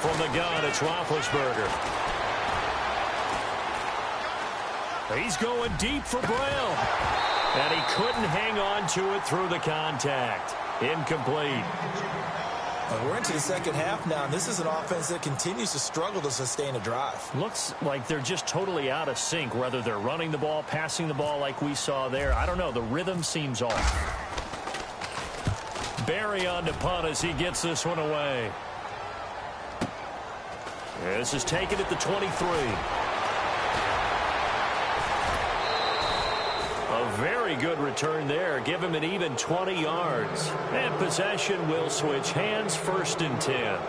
From the gun, it's Roethlisberger. He's going deep for Brown. And he couldn't hang on to it through the contact. Incomplete. We're into the second half now, and this is an offense that continues to struggle to sustain a drive. Looks like they're just totally out of sync, whether they're running the ball, passing the ball like we saw there. I don't know. The rhythm seems off. Barry on to punt as he gets this one away. This is taken at the 23. A very good return there. Give him an even 20 yards. And possession will switch hands, 1st and 10.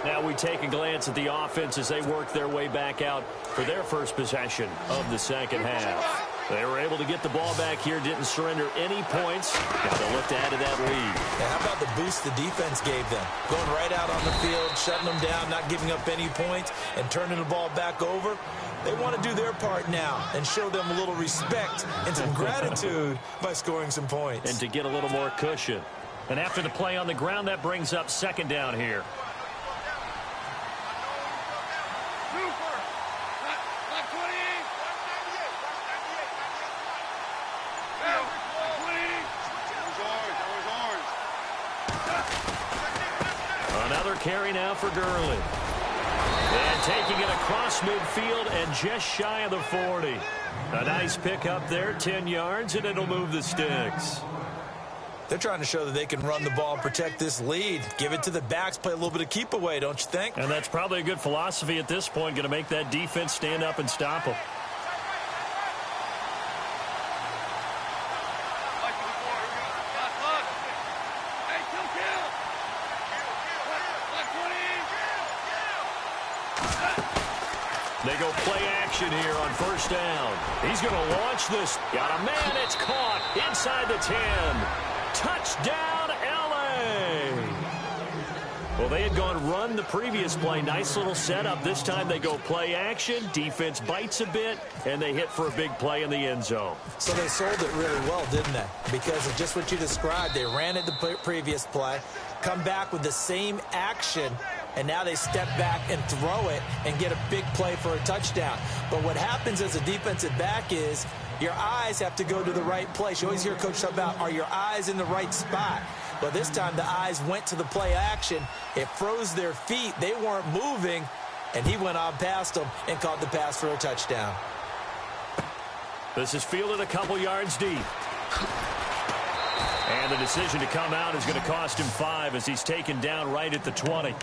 Now we take a glance at the offense as they work their way back out for their first possession of the second half. They were able to get the ball back here, didn't surrender any points. Now they'll look to add to that lead. Yeah, how about the boost the defense gave them? Going right out on the field, shutting them down, not giving up any points, and turning the ball back over. They want to do their part now and show them a little respect and some gratitude by scoring some points. And to get a little more cushion. And after the play on the ground, that brings up second down here. Another carry now for Gurley. And taking it across midfield and just shy of the 40. A nice pick up there, 10 yards, and it'll move the sticks. They're trying to show that they can run the ball and protect this lead. Give it to the backs, play a little bit of keep away, don't you think? And that's probably a good philosophy at this point, going to make that defense stand up and stop them. They go play action here on first down. He's going to launch this. Got a man. It's caught inside the 10. Touchdown, L.A. Well, they had gone run the previous play. Nice little setup. This time they go play action. Defense bites a bit, and they hit for a big play in the end zone. So they sold it really well, didn't they? Because of just what you described. They ran it the previous play, come back with the same action, and now they step back and throw it and get a big play for a touchdown. But what happens as a defensive back is your eyes have to go to the right place. You always hear Coach talk about, are your eyes in the right spot? But this time the eyes went to the play action. It froze their feet. They weren't moving, and he went on past them and caught the pass for a touchdown. This is fielded a couple yards deep. And the decision to come out is going to cost him 5 as he's taken down right at the 20.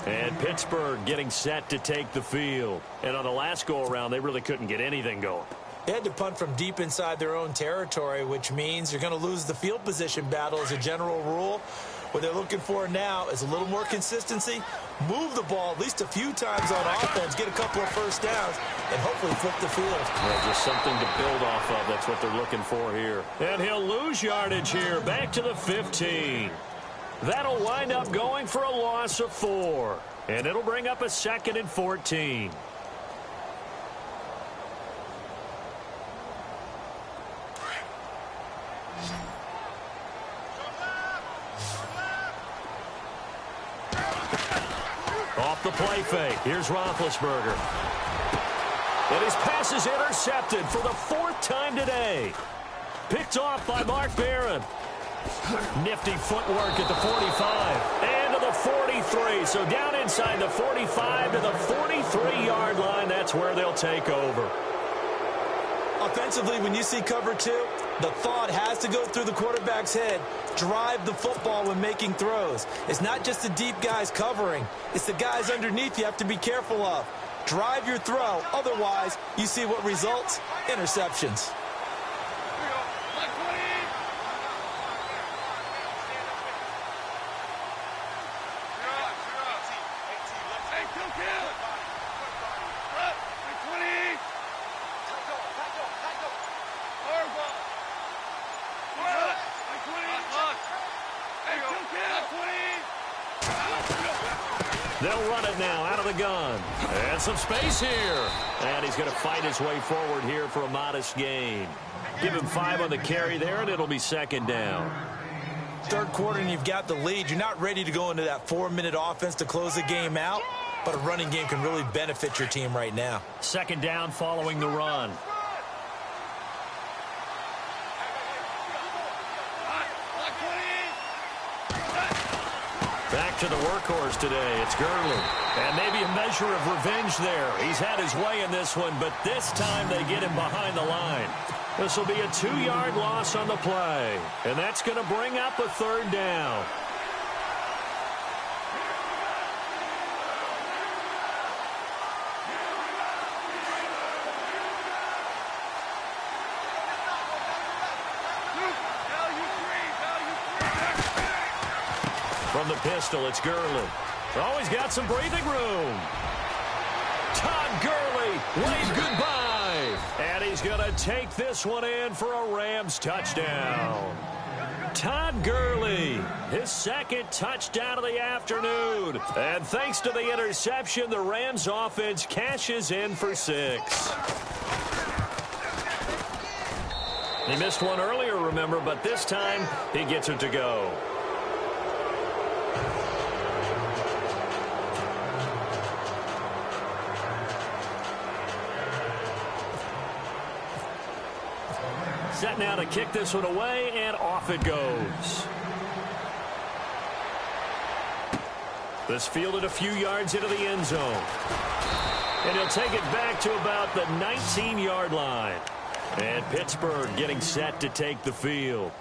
And Pittsburgh getting set to take the field. And on the last go-around, they really couldn't get anything going. They had to punt from deep inside their own territory, which means you're going to lose the field position battle as a general rule. What they're looking for now is a little more consistency, move the ball at least a few times on offense, get a couple of first downs, and hopefully flip the field. Well, just something to build off of. That's what they're looking for here. And he'll lose yardage here, back to the 15. That'll wind up going for a loss of 4. And it'll bring up a 2nd and 14. Off the play fake. Here's Roethlisberger. And his pass is intercepted for the 4th time today. Picked off by Mark Barron. Nifty footwork at the 45. And to the 43. So down inside the 45 to the 43-yard line. That's where they'll take over. Offensively, when you see cover 2, the thought has to go through the quarterback's head. Drive the football when making throws. It's not just the deep guys covering. It's the guys underneath you have to be careful of. Drive your throw. Otherwise, you see what results? Interceptions. They'll run it now out of the gun. And some space here. And he's going to fight his way forward here for a modest gain. Give him 5 on the carry there, and it'll be 2nd down. Third quarter, and you've got the lead. You're not ready to go into that 4-minute offense to close the game out, but a running game can really benefit your team right now. 2nd down following the run. Back to the workhorse today. It's Gurley. And maybe a measure of revenge there. He's had his way in this one, but this time they get him behind the line. This will be a 2-yard loss on the play. And that's going to bring up a 3rd down. From the pistol, it's Gurley. Oh, he's got some breathing room. Todd Gurley waves goodbye. And he's going to take this one in for a Rams touchdown. Todd Gurley, his 2nd touchdown of the afternoon. And thanks to the interception, the Rams offense cashes in for 6. He missed one earlier, remember, but this time he gets it to go. Set now to kick this one away, and off it goes. This fielded a few yards into the end zone. And he'll take it back to about the 19-yard line. And Pittsburgh getting set to take the field.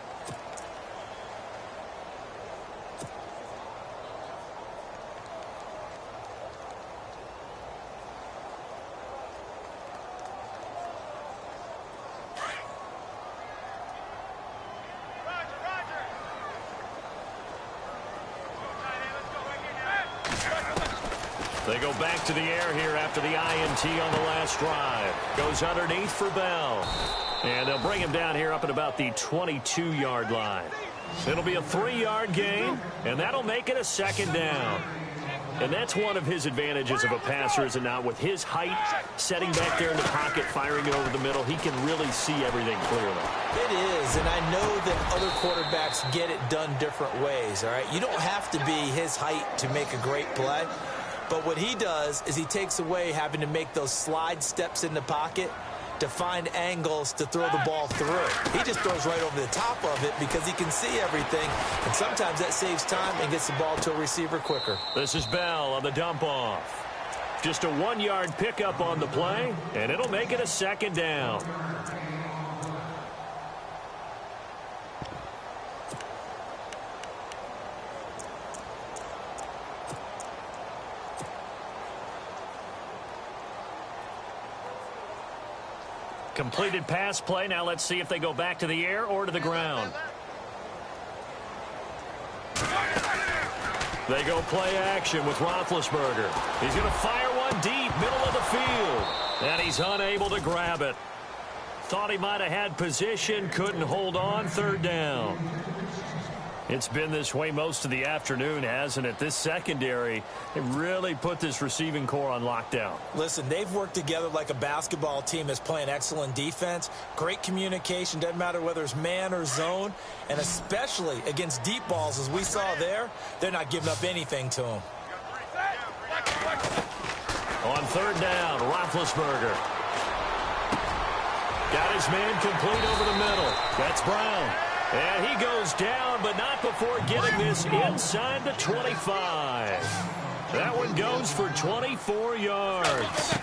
They go back to the air here after the INT on the last drive. Goes underneath for Bell. And they'll bring him down here up at about the 22-yard line. It'll be a 3-yard gain, and that'll make it a second down. And that's one of his advantages of a passer, is it not? With his height, setting back there in the pocket, firing it over the middle, he can really see everything clearly. It is, and I know that other quarterbacks get it done different ways, all right? You don't have to be his height to make a great play. But what he does is he takes away having to make those slide steps in the pocket to find angles to throw the ball through. He just throws right over the top of it because he can see everything, and sometimes that saves time and gets the ball to a receiver quicker. This is Bell on the dump-off. Just a 1-yard pickup on the play, and it'll make it a second down. Completed pass play. Now let's see if they go back to the air or to the ground. They go play action with Roethlisberger. He's going to fire one deep, middle of the field. And he's unable to grab it. Thought he might have had position, couldn't hold on, third down. It's been this way most of the afternoon, hasn't it? This secondary, they really put this receiving core on lockdown. Listen, they've worked together like a basketball team that's playing excellent defense. Great communication, doesn't matter whether it's man or zone. And especially against deep balls, as we saw there, they're not giving up anything to them. On third down, Roethlisberger. Got his man complete over the middle. That's Brown. And he goes down, but not before getting this inside the 25. That one goes for 24 yards.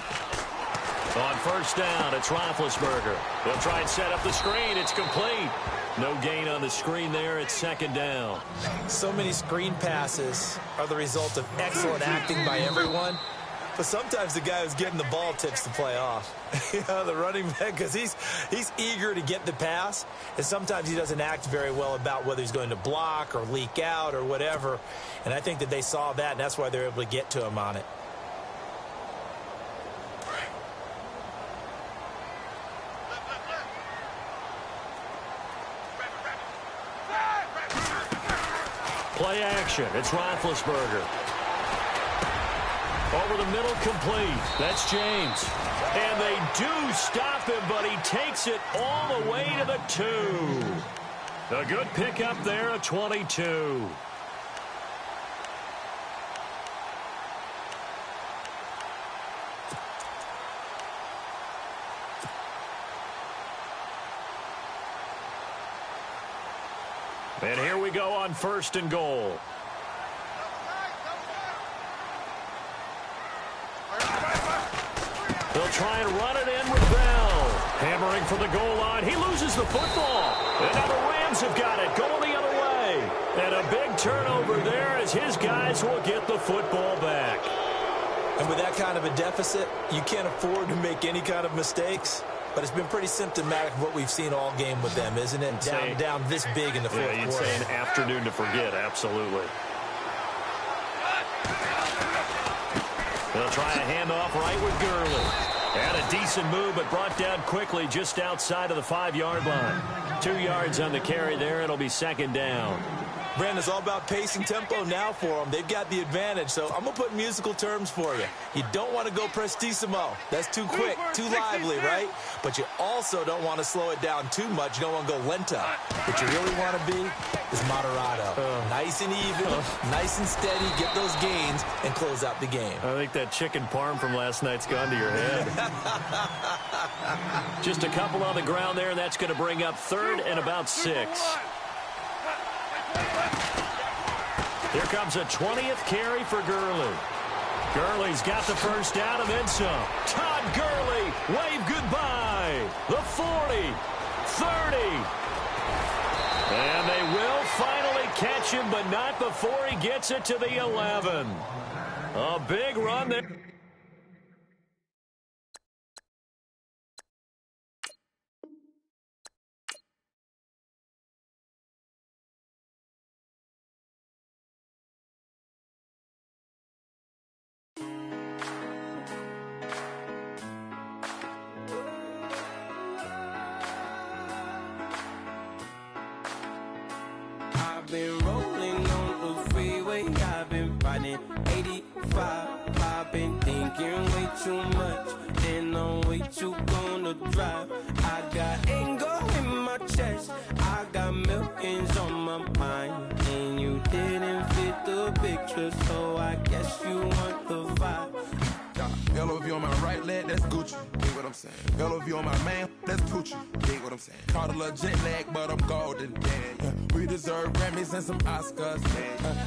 On first down, it's Roethlisberger. They'll try and set up the screen. It's complete. No gain on the screen there. It's second down. So many screen passes are the result of excellent acting by everyone. But sometimes the guy who's getting the ball tips the play off. You know, the running back, because he's eager to get the pass, and sometimes he doesn't act very well about whether he's going to block or leak out or whatever. And I think that they saw that, and that's why they're able to get to him on it. Play action. It's Roethlisberger. Over the middle, complete. That's James. And they do stop him, but he takes it all the way to the 2. A good pickup there, a 22. And here we go on first and goal. They'll try and run it in with Bell. Hammering for the goal line. He loses the football. And now the Rams have got it. Going the other way. And a big turnover there as his guys will get the football back. And with that kind of a deficit, you can't afford to make any kind of mistakes. But it's been pretty symptomatic of what we've seen all game with them, isn't it? Down this big in the fourth quarter. You'd say an afternoon to forget, absolutely. They'll try a handoff right with Gurley. And a decent move, but brought down quickly just outside of the 5-yard line. 2 yards on the carry there. It'll be second down. Brandon, it's all about pace and tempo now for them. They've got the advantage, so I'm going to put musical terms for you. You don't want to go prestissimo. That's too quick, too lively, right? But you also don't want to slow it down too much. You don't want to go lento. What you really want to be is moderato. Nice and even, nice and steady, get those gains, and close out the game. I think that chicken parm from last night's gone to your head. Just a couple on the ground there, and that's going to bring up third and about 6. Here comes a 20th carry for Gurley. Gurley's got the first down and then some. Todd Gurley, wave goodbye. The 40, 30. And they will finally catch him, but not before he gets it to the 11. A big run there. Been rolling on the freeway, I've been riding 85. I've been thinking way too much, and I'm way too gonna drive. I got anger in my chest, I got millions on my mind, and you didn't fit the picture, so I guess you want the vibe. LOV on my right leg, that's Gucci. Dig what I'm saying? LOV on my man, that's Poochie. Dig what I'm saying? Caught a little jet lag, but I'm golden. Yeah. We deserve Grammys and some Oscars.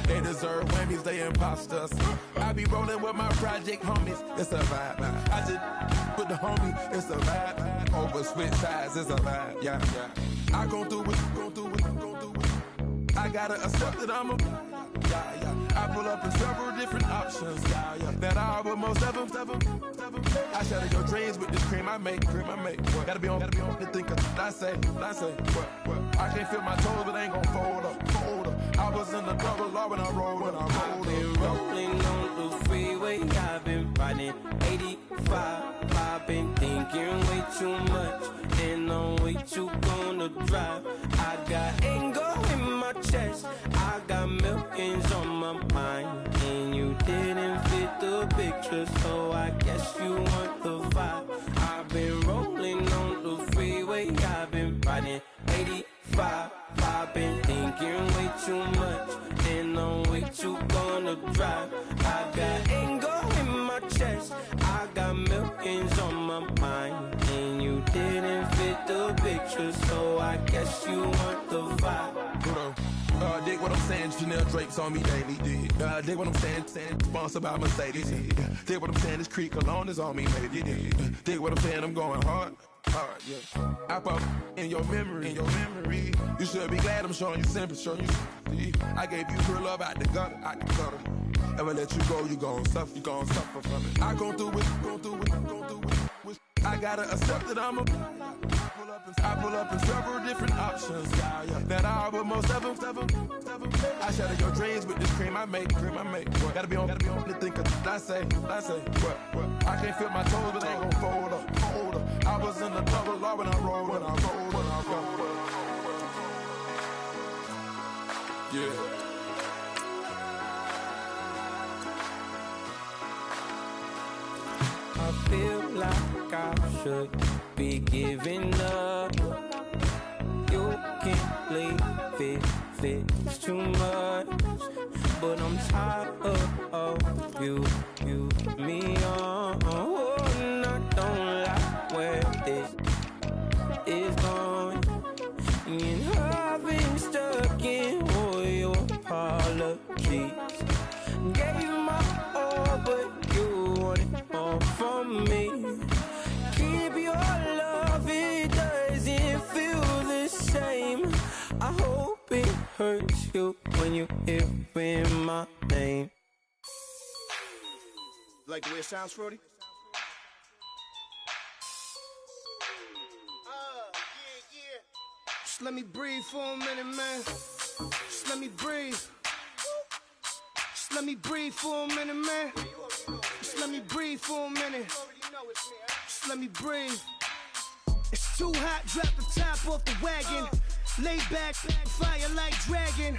They deserve Whammies, they imposters. I be rolling with my project homies. It's a vibe. I just with the homie. It's a vibe. Over switch sides, it's a vibe. Yeah. I gon' do it, gon' do it, gon' do it. I gotta accept that I'm a. Yeah. I pull up in several different options. That I but most of them. I shatter your dreams with this cream I make. What? Gotta be on the thinker. I say. What? I can't feel my toes, but ain't gon' fold up. I was in the double law when I rolled. I've been rolling on the freeway. I've been riding 85. I've been thinking way too much, and I'm way too gonna drive. I got anger in my chest, I got millions on my mind, and you didn't fit the picture, so I guess you want the vibe. I've been rolling on the freeway, I've been riding 85. I've been thinking way too much, and I'm way too gonna drive. I got anger in my chest, I got millions on my mind, and you didn't fit the picture, so I guess you want the vibe. Dig what I'm saying, Chanel drapes on me daily. Dig what I'm saying, sponsored by Mercedes. Dig what I'm saying, this Creek alone is on me, baby. Dig what I'm saying, I'm going hard, yeah. I pop in your memory. You should be glad I'm showing you sympathy. I gave you pure love out the gutter. Ever let you go, you gon' suffer from it. I gon' do it. I gotta accept that I'm a. I pull up in several different options. That I but most of them. I shatter your dreams with this cream I make. What? Gotta be on the thinker. I say. What? I can't feel my toes, but ain't gon' fold up. I was in the double law when I rolled. Yeah. I feel like I should be giving up. You can't leave it's too much. But I'm tired of you, me on. Oh, and I don't like where this is going. And I've been stuck in all your apologies. Gave my all, but you wanted more from me. Keep your love, it doesn't feel the same. I hope it hurts you when you hear my name. Like the way it sounds, Frody? Yeah. Just let me breathe for a minute, man. Just let me breathe. Just let me breathe for a minute, man. Just let me breathe for a minute. Just let me breathe. It's too hot, drop the top off the wagon. Lay back, fire like dragon.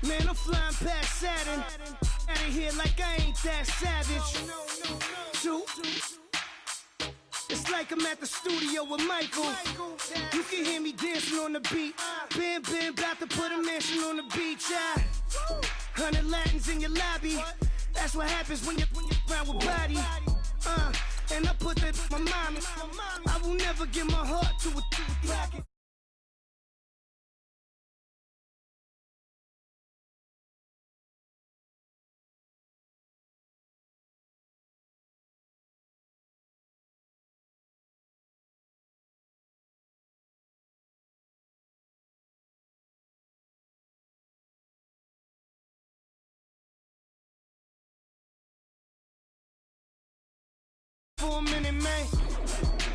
Man, I'm flying past Saturn. Out of here like I ain't that savage. Two. It's like I'm at the studio with Michael. You can hear me dancing on the beat. Ben, about to put a mansion on the beach. 100 Latins in your lobby. That's what happens when you're around with body. And I put that in my mind. I will never give my heart to a for a minute, man.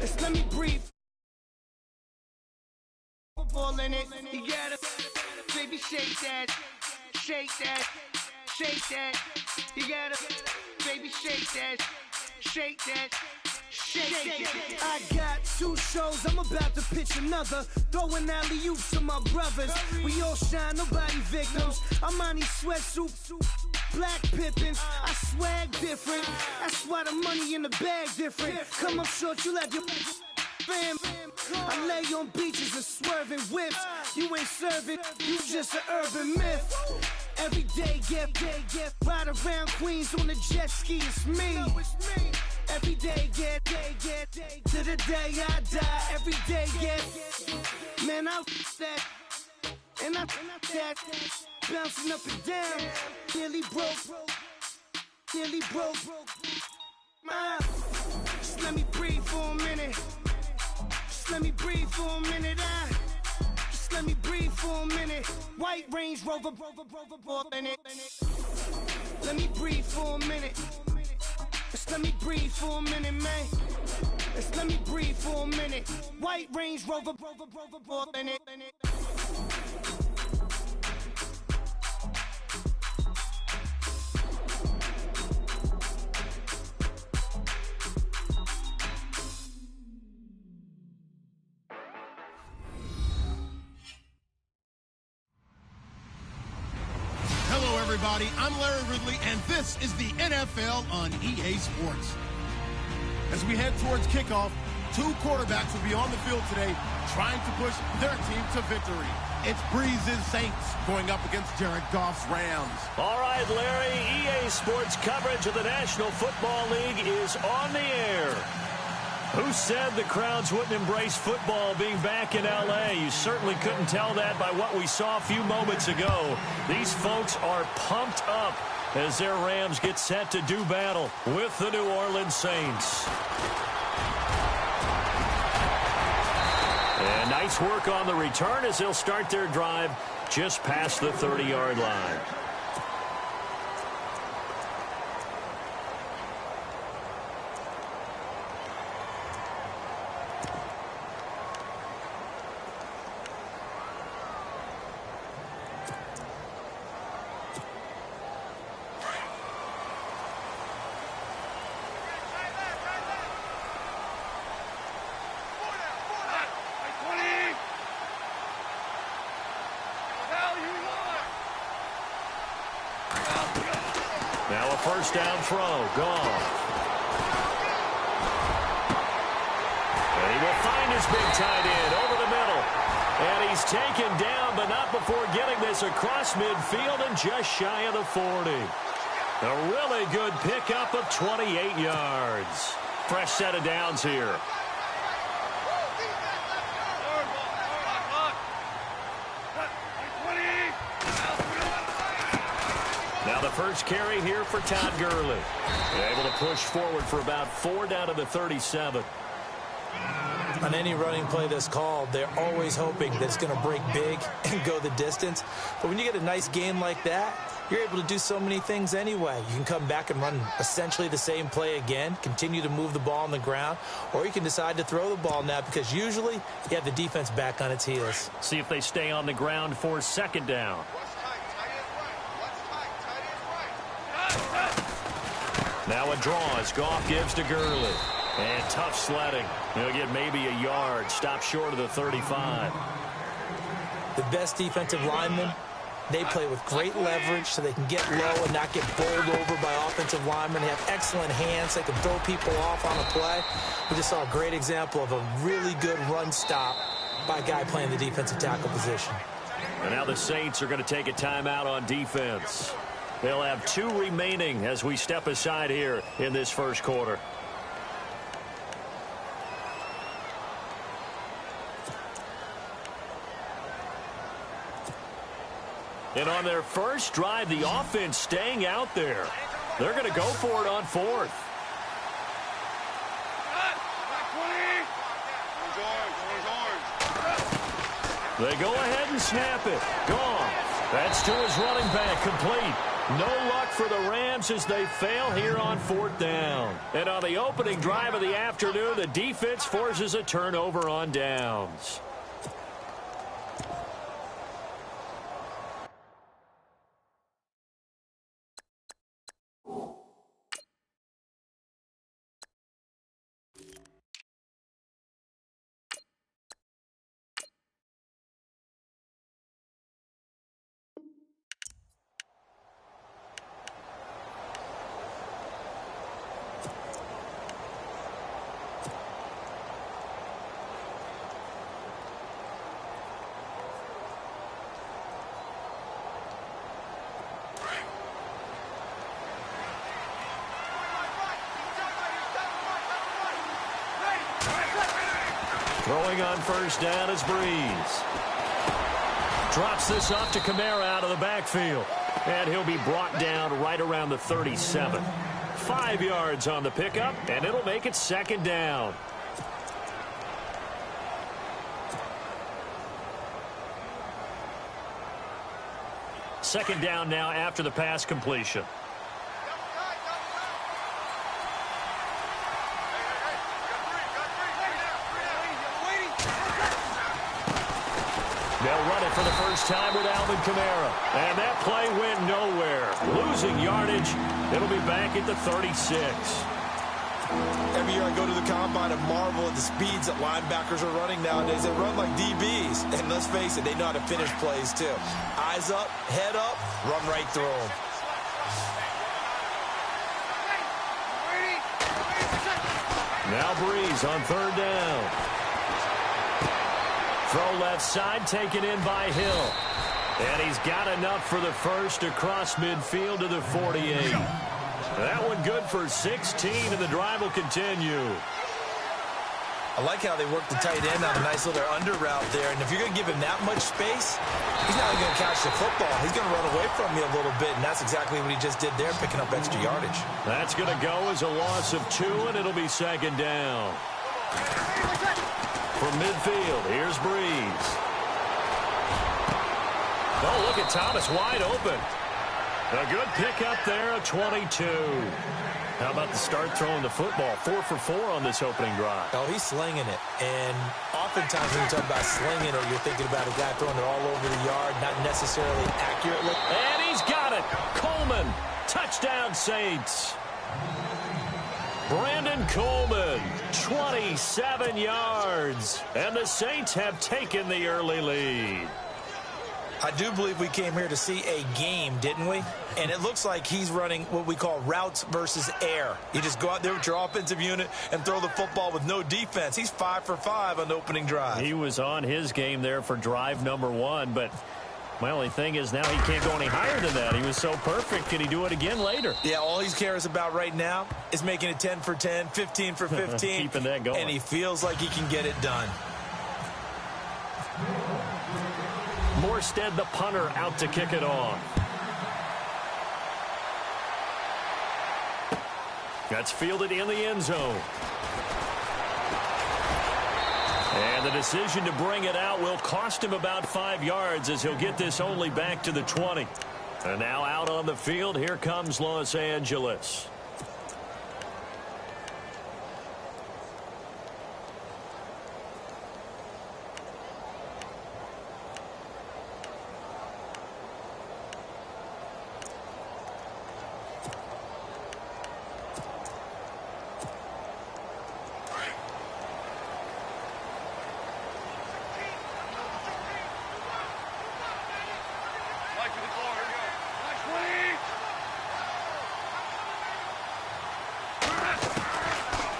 Let's let me breathe. Football in it. You gotta, baby, shake that, shake that, shake that. You gotta, baby, shake that, shake that. I got 2 shows, I'm about to pitch another. Throwing alley-oops to my brothers. We all shine, nobody victims. I'm on these sweatsuits, black Pippins. I swag different. That's why the money in the bag different. Come up short, you let your fam. I lay on beaches and swerving whips. You ain't serving, you just an urban myth. Every day get ride around Queens on the jet ski, it's me. Every day get to the day I die. Every day get, man, I that, and I that, bouncing up and down, nearly broke. Just let me breathe for a minute. Just let me breathe for a minute. Just let me breathe for a minute. White Range Rover, in it. Let me breathe for a minute. Just let me breathe for a minute, man. Just let me breathe for a minute. White Range Rover, in it. Hello, everybody. I'm Larry Ridley, and this is the NFL on EA Sports. As we head towards kickoff, 2 quarterbacks will be on the field today trying to push their team to victory. It's Breeze's Saints going up against Jared Goff's Rams. All right, Larry, EA Sports coverage of the National Football League is on the air. Who said the crowds wouldn't embrace football being back in L.A.? You certainly couldn't tell that by what we saw a few moments ago. These folks are pumped up as their Rams get set to do battle with the New Orleans Saints. And nice work on the return as they'll start their drive just past the 30-yard line. Now a first down throw. Gone. And he will find his big tight end over the middle. And he's taken down, but not before getting this across midfield and just shy of the 40. A really good pickup of 28 yards. Fresh set of downs here. Now the first carry here for Todd Gurley. Able to push forward for about 4 down to the 37. On any running play that's called, they're always hoping that it's going to break big and go the distance. But when you get a nice game like that, you're able to do so many things anyway. You can come back and run essentially the same play again, continue to move the ball on the ground, or you can decide to throw the ball now because usually you have the defense back on its heels. See if they stay on the ground for 2nd down. Now a draw as Goff gives to Gurley. And tough sledding. He'll get maybe a yard. Stop short of the 35. The best defensive linemen, they play with great leverage so they can get low and not get bowled over by offensive linemen. They have excellent hands. They can throw people off on a play. We just saw a great example of a really good run stop by a guy playing the defensive tackle position. And now the Saints are going to take a timeout on defense. They'll have 2 remaining as we step aside here in this first quarter. And on their first drive, the offense staying out there. They're going to go for it on 4th. They go ahead and snap it. Gone. That's to his running back, complete. No luck for the Rams as they fail here on 4th down. And on the opening drive of the afternoon, the defense forces a turnover on downs. Throwing on 1st down is Breeze. Drops this off to Kamara out of the backfield. And he'll be brought down right around the 37. 5 yards on the pickup, and it'll make it 2nd down. Second down now after the pass completion. They'll run it for the first time with Alvin Kamara. And that play went nowhere. Losing yardage. It'll be back at the 36. Every year I go to the combine and marvel at the speeds that linebackers are running nowadays. They run like DBs. And let's face it, they know how to finish plays too. Eyes up, head up, run right through them. Now Breeze on 3rd down. Throw left side, taken in by Hill. And he's got enough for the first across midfield to the 48. That one good for 16, and the drive will continue. I like how they work the tight end on a nice little under route there. And if you're going to give him that much space, he's not going to catch the football. He's going to run away from you a little bit, and that's exactly what he just did there, picking up extra yardage. That's going to go as a loss of 2, and it'll be 2nd down. From midfield, here's Breeze. Oh, look at Thomas wide open. A good pickup there at 22. How about the start throwing the football? 4 for 4 on this opening drive. Oh, he's slinging it. And oftentimes when you talk about slinging, or you're thinking about a guy throwing it all over the yard, not necessarily accurately. And he's got it. Coleman. Touchdown, Saints. Brandon Coleman, 27 yards. And the Saints have taken the early lead. I do believe we came here to see a game, didn't we? And it looks like he's running what we call routes versus air. You just go out there with your offensive unit and throw the football with no defense. He's 5 for 5 on the opening drive. He was on his game there for drive number 1, but my only thing is now he can't go any higher than that. He was so perfect. Can he do it again later? Yeah, all he cares about right now is making it 10 for 10, 15 for 15. Keeping that going. And he feels like he can get it done. Morstead, the punter, out to kick it off. That's fielded in the end zone. And the decision to bring it out will cost him about 5 yards as he'll get this only back to the 20. And now out on the field, here comes Los Angeles.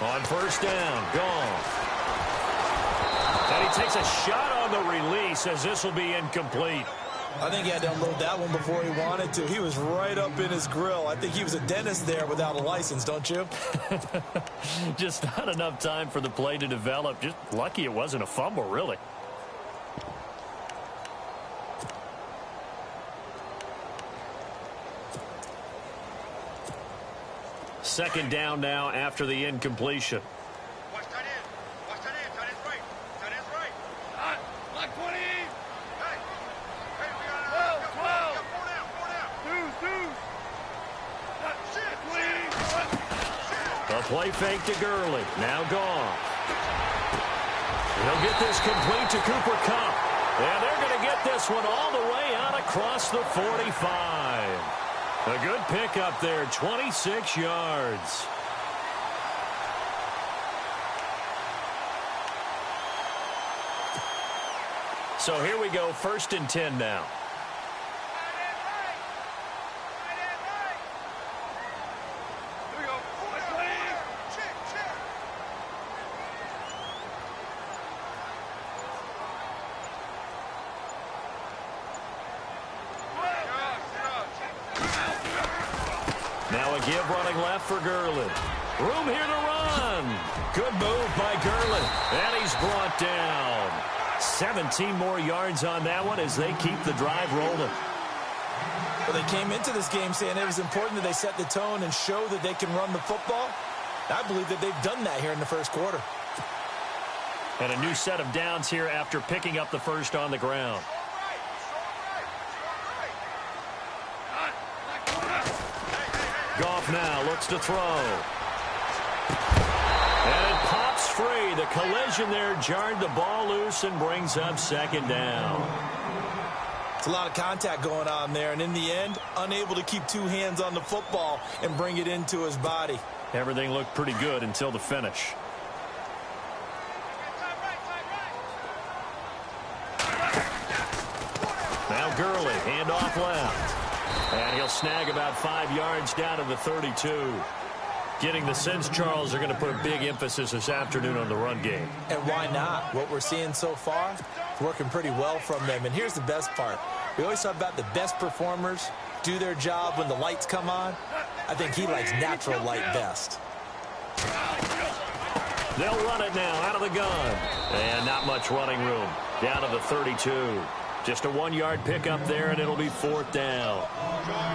On first down, gone. And he takes a shot on the release as this will be incomplete. I think he had to unload that one before he wanted to. He was right up in his grill. I think he was a dentist there without a license, don't you? Just not enough time for the play to develop. Just lucky it wasn't a fumble, really. Second down now after the incompletion. Watch tight end. Watch tight end. Tight end's right. Tight end's right. Hot. Like 20. Hey. Hey, we got 12. 4 down. 4 down. Deuce. play fake to Gurley. Now Goff. He'll get this complete to Cooper Kupp. And they're going to get this one all the way out across the 45. A good pickup there, 26 yards. So here we go, 1st and 10 now. Now a give running left for Gurley. Room here to run. Good move by Gurley. And he's brought down. 17 more yards on that one as they keep the drive rolling. Well, they came into this game saying it was important that they set the tone and show that they can run the football. I believe that they've done that here in the first quarter. And a new set of downs here after picking up the first on the ground. Goff now looks to throw. And it pops free. The collision there jarred the ball loose and brings up 2nd down. It's a lot of contact going on there, and in the end, unable to keep 2 hands on the football and bring it into his body. Everything looked pretty good until the finish. Now Gurley, handoff left. And he'll snag about 5 yards down to the 32. Getting the sense Charles are going to put a big emphasis this afternoon on the run game. And why not? What we're seeing so far is working pretty well from them. And here's the best part. We always talk about the best performers do their job when the lights come on. I think he likes natural light best. They'll run it now out of the gun. And not much running room. Down to the 32. Just a 1-yard pickup there, and it'll be 4th down.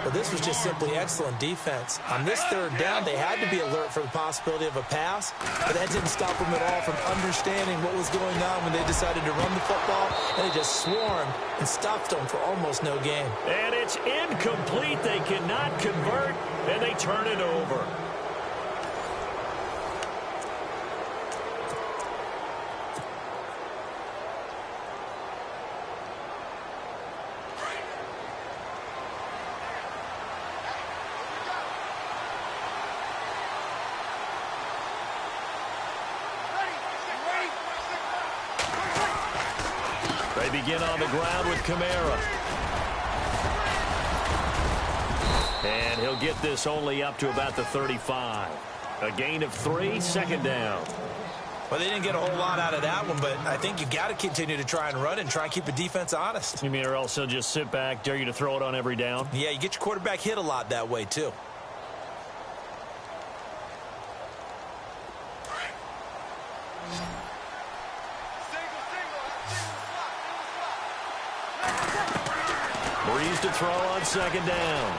Well, this was just simply excellent defense. On this 3rd down, they had to be alert for the possibility of a pass, but that didn't stop them at all from understanding what was going on when they decided to run the football, and they just swarmed and stopped them for almost no gain. And it's incomplete. They cannot convert, and they turn it over. They begin on the ground with Kamara. And he'll get this only up to about the 35. A gain of 3, 2nd down. Well, they didn't get a whole lot out of that one, but I think you got to continue to try and run and try and keep the defense honest. You mean or else he'll just sit back, dare you to throw it on every down? Yeah, you get your quarterback hit a lot that way, too. Breeze to throw on 2nd down.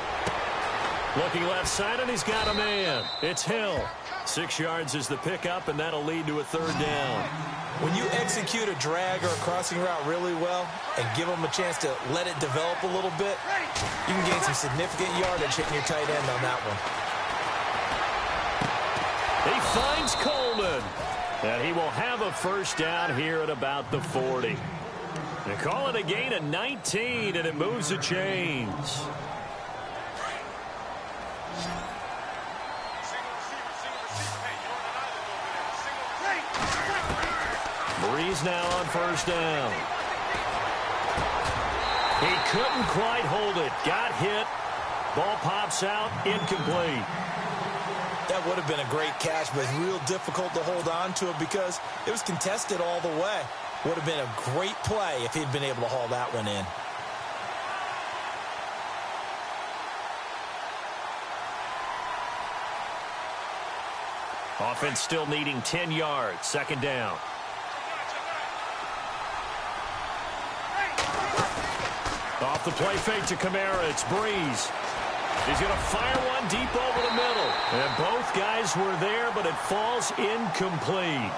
Looking left side, and he's got a man. It's Hill. 6 yards is the pickup, and that'll lead to a 3rd down. When you execute a drag or a crossing route really well and give them a chance to let it develop a little bit, you can gain some significant yardage hitting your tight end on that one. He finds Coleman. And he will have a 1st down here at about the 40. They call it a gain of 19, and it moves the chains. Breeze now on 1st down. He couldn't quite hold it. Got hit. Ball pops out. Incomplete. That would have been a great catch, but it's real difficult to hold on to it because it was contested all the way. Would have been a great play if he'd been able to haul that one in. Offense still needing 10 yards. 2nd down. Off the play fake to Kamara. It's Breeze. He's going to fire one deep over the middle. And both guys were there, but it falls incomplete.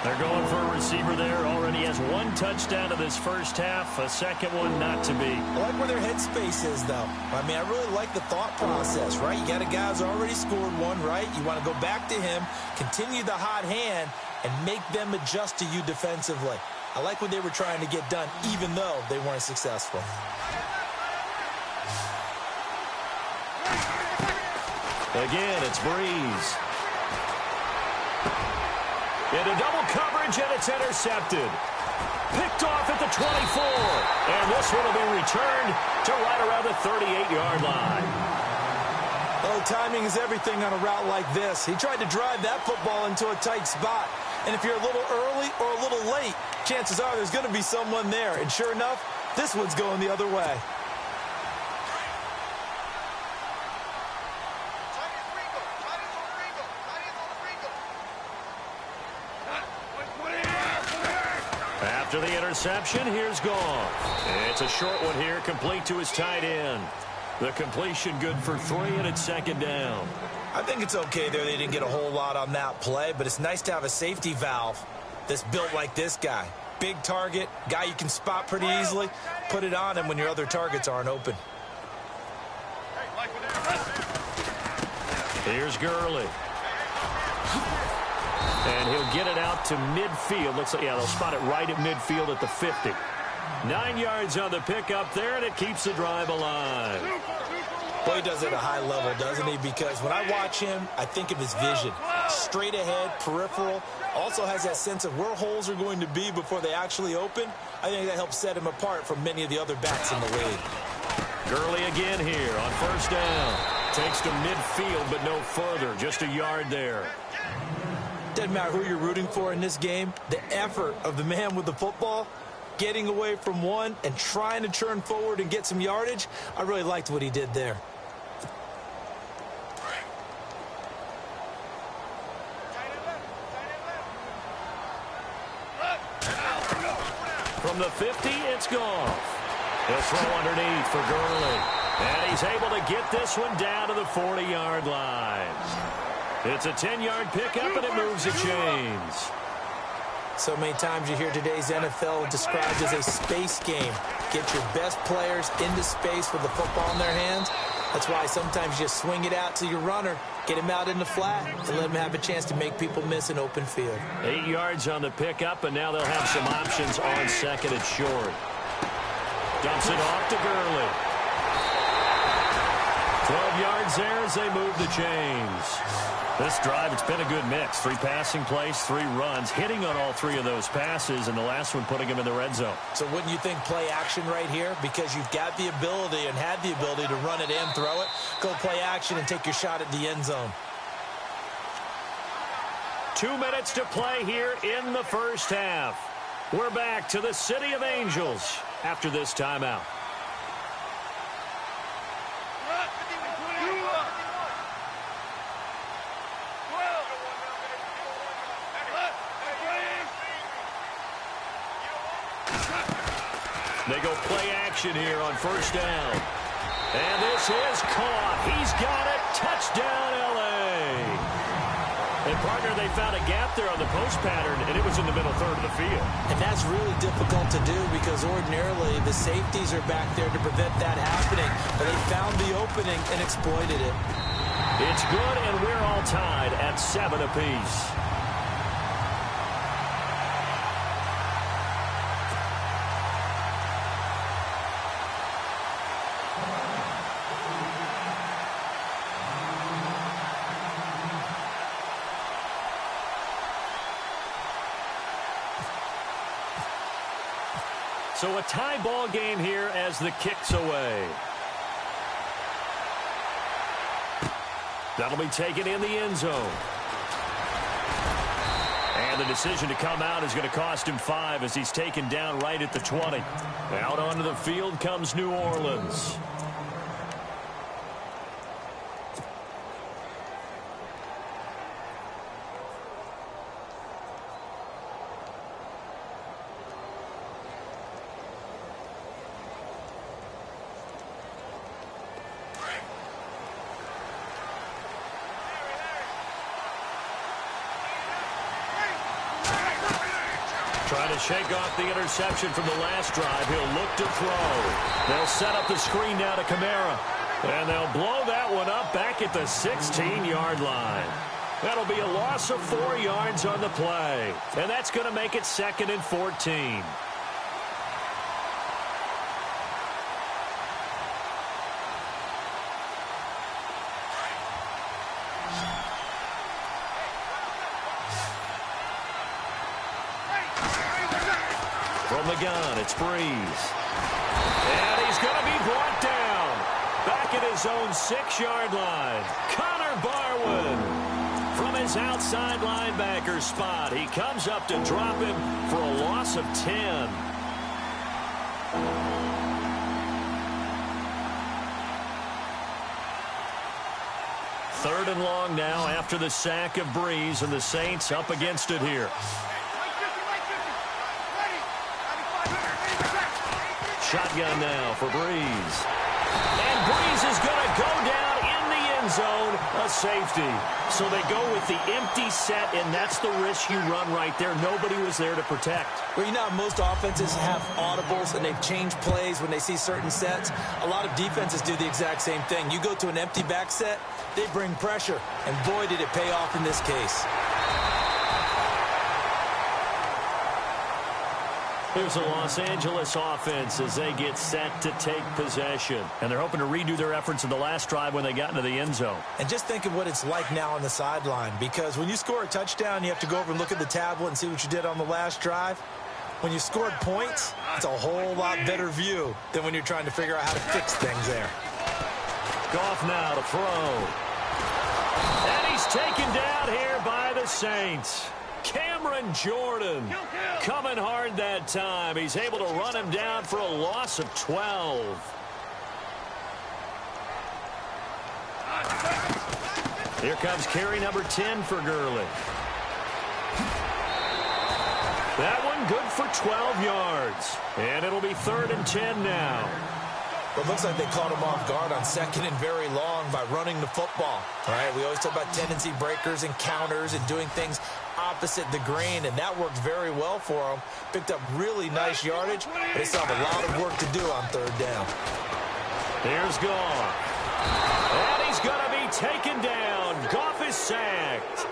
They're going for a receiver there. Already has one touchdown in this first half. A second one not to be. I like where their headspace is, though. I mean, I really like the thought process, right? You got a guy who's already scored one, right? You want to go back to him, continue the hot hand, and make them adjust to you defensively. I like what they were trying to get done, even though they weren't successful. Again, it's Breeze. Into double coverage, and it's intercepted. Picked off at the 24. And this one will be returned to right around the 38-yard line. Oh, timing is everything on a route like this. He tried to drive that football into a tight spot. And if you're a little early or a little late, chances are there's going to be someone there. And sure enough, this one's going the other way. After the interception, here's Goff. It's a short one here, complete to his tight end. The completion good for 3, and it's second down. I think it's okay there. They didn't get a whole lot on that play, but it's nice to have a safety valve that's built like this guy. Big target, guy you can spot pretty easily. Put it on him when your other targets aren't open. Here's Gurley. And he'll get it out to midfield. Looks like, yeah, they'll spot it right at midfield at the 50. 9 yards on the pickup there, and it keeps the drive alive. Boy, he does it at a high level, doesn't he? Because when I watch him, I think of his vision. Straight ahead, peripheral. Also has that sense of where holes are going to be before they actually open. I think that helps set him apart from many of the other backs in the league. Gurley again here on first down. Takes to midfield, but no further. Just a yard there. Doesn't matter who you're rooting for in this game. The effort of the man with the football, getting away from one and trying to turn forward and get some yardage, I really liked what he did there. From the 50, it's Goff. He'll throw underneath for Gurley. And he's able to get this one down to the 40-yard line. It's a 10-yard pickup, and it moves the chains. So many times you hear today's NFL described as a space game. Get your best players into space with the football in their hands. That's why sometimes you just swing it out to your runner, get him out in the flat, and let him have a chance to make people miss an open field. 8 yards on the pickup, and now they'll have some options on second and short. Dumps it off to Gurley. 12 yards there as they move the chains. This drive, it's been a good mix. 3 passing plays, 3 runs, hitting on all 3 of those passes, and the last one putting him in the red zone. So wouldn't you think play action right here? Because you've got the ability and had the ability to run it and throw it. Go play action and take your shot at the end zone. 2 minutes to play here in the first half. We're back to the City of Angels after this timeout. They go play action here on first down. And this is caught. He's got it. Touchdown, L.A. And, partner, they found a gap there on the post pattern, and it was in the middle third of the field. And that's really difficult to do because ordinarily the safeties are back there to prevent that happening. But they found the opening and exploited it. It's good, and we're all tied at 7 apiece. So a tie ball game here as the kick's away. That'll be taken in the end zone. And the decision to come out is going to cost him 5 as he's taken down right at the 20. Out onto the field comes New Orleans. to shake off the interception from the last drive, he'll look to throw. They'll set up the screen now to Kamara. And they'll blow that one up back at the 16-yard line. That'll be a loss of 4 yards on the play. And that's going to make it 2nd and 14. From the gun, it's Breeze. And he's going to be brought down. Back at his own 6-yard line. Connor Barwin from his outside linebacker spot. He comes up to drop him for a loss of 10. Third and long now after the sack of Breeze, and the Saints up against it here. Shotgun now for Breeze. And Breeze is going to go down in the end zone, a safety. So they go with the empty set, and that's the risk you run right there. Nobody was there to protect. Well, you know how most offenses have audibles, and they've changed plays when they see certain sets. A lot of defenses do the exact same thing. You go to an empty back set, they bring pressure, and boy, did it pay off in this case. Here's the Los Angeles offense as they get set to take possession. And they're hoping to redo their efforts in the last drive when they got into the end zone. And just think of what it's like now on the sideline, because when you score a touchdown, you have to go over and look at the tablet and see what you did on the last drive. When you scored points, it's a whole lot better view than when you're trying to figure out how to fix things there. Goff now to throw. And he's taken down here by the Saints. Cameron Jordan coming hard that time. He's able to run him down for a loss of 12. Here comes carry number 10 for Gurley. That one good for 12 yards. And it'll be 3rd and 10 now. It looks like they caught him off guard on 2nd and very long by running the football. All right, we always talk about tendency breakers and counters and doing things opposite the grain, and that worked very well for him. Picked up really nice yardage, but they still have a lot of work to do on 3rd down. Here's Goff. And he's going to be taken down. Goff is sacked.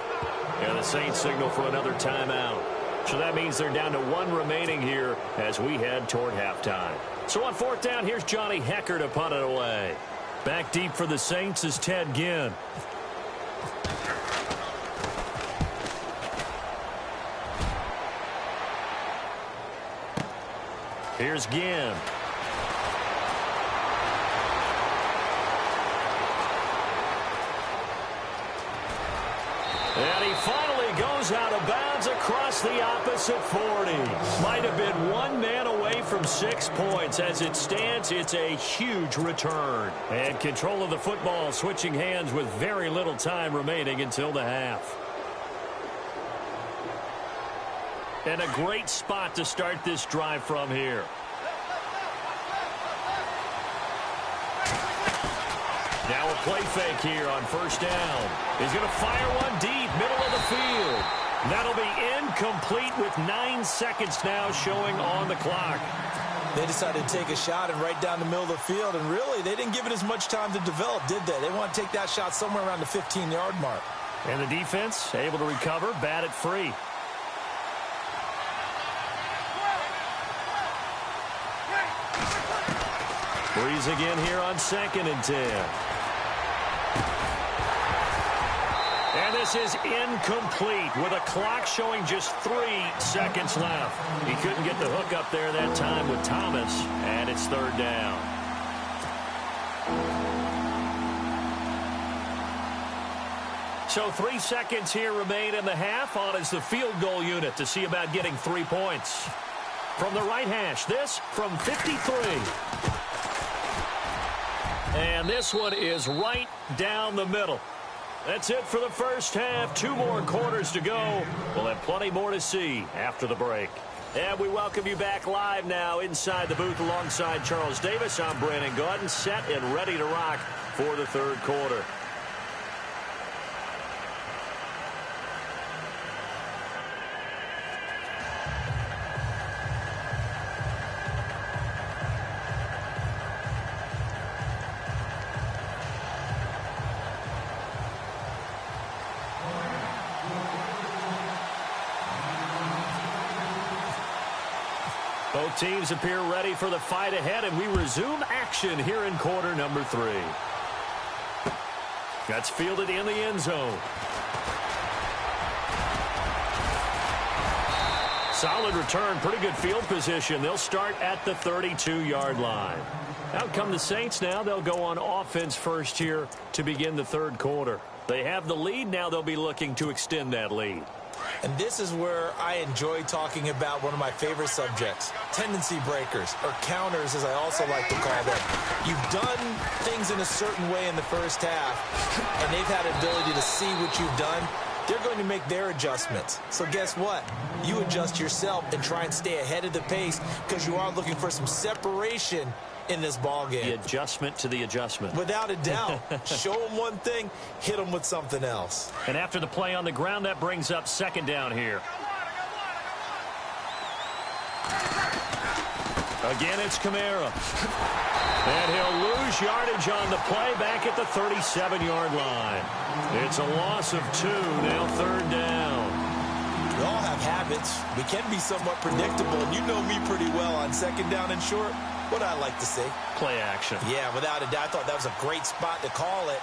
And the Saints signal for another timeout. So that means they're down to 1 remaining here as we head toward halftime. So on 4th down, here's Johnny Hecker to punt it away. Back deep for the Saints is Ted Ginn. Here's Ginn. And he finally goes out of bounds across the opposite 40. Might have been 1 man away from 6 points. As it stands, it's a huge return. And control of the football switching hands with very little time remaining until the half. And a great spot to start this drive from here. Now a play fake here on 1st down. He's going to fire one deep, middle of the field. That'll be incomplete with 9 seconds now showing on the clock. They decided to take a shot and right down the middle of the field, and really, they didn't give it as much time to develop, did they? They want to take that shot somewhere around the 15-yard mark. And the defense able to recover, bat it free. Breeze again here on 2nd and 10. And this is incomplete with a clock showing just 3 seconds left. He couldn't get the hook up there that time with Thomas, and it's 3rd down. So 3 seconds here remain in the half. On is the field goal unit to see about getting 3 points. From the right hash, this from 53. And this one is right down the middle. That's it for the first half. 2 more quarters to go. We'll have plenty more to see after the break. And we welcome you back live now inside the booth alongside Charles Davis. I'm Brandon Gaudin, set and ready to rock for the 3rd quarter. Both teams appear ready for the fight ahead, and we resume action here in quarter number 3. That's fielded in the end zone. Solid return, pretty good field position. They'll start at the 32-yard line. Out come the Saints now. They'll go on offense first here to begin the third quarter. They have the lead. Now they'll be looking to extend that lead. And this is where I enjoy talking about one of my favorite subjects, tendency breakers, or counters as I also like to call them. You've done things in a certain way in the first half, and they've had an ability to see what you've done. They're going to make their adjustments. So guess what? You adjust yourself and try and stay ahead of the pace because you are looking for some separation in this ball game. The adjustment to the adjustment. Without a doubt. Show them one thing, hit them with something else. And after the play on the ground, that brings up second down here. Again, it's Kamara. And he'll lose yardage on the play back at the 37-yard line. It's a loss of 2, now third down. We all have habits. We can be somewhat predictable, and you know me pretty well on second down and short. What I like to say? Play action. Yeah, without a doubt. I thought that was a great spot to call it.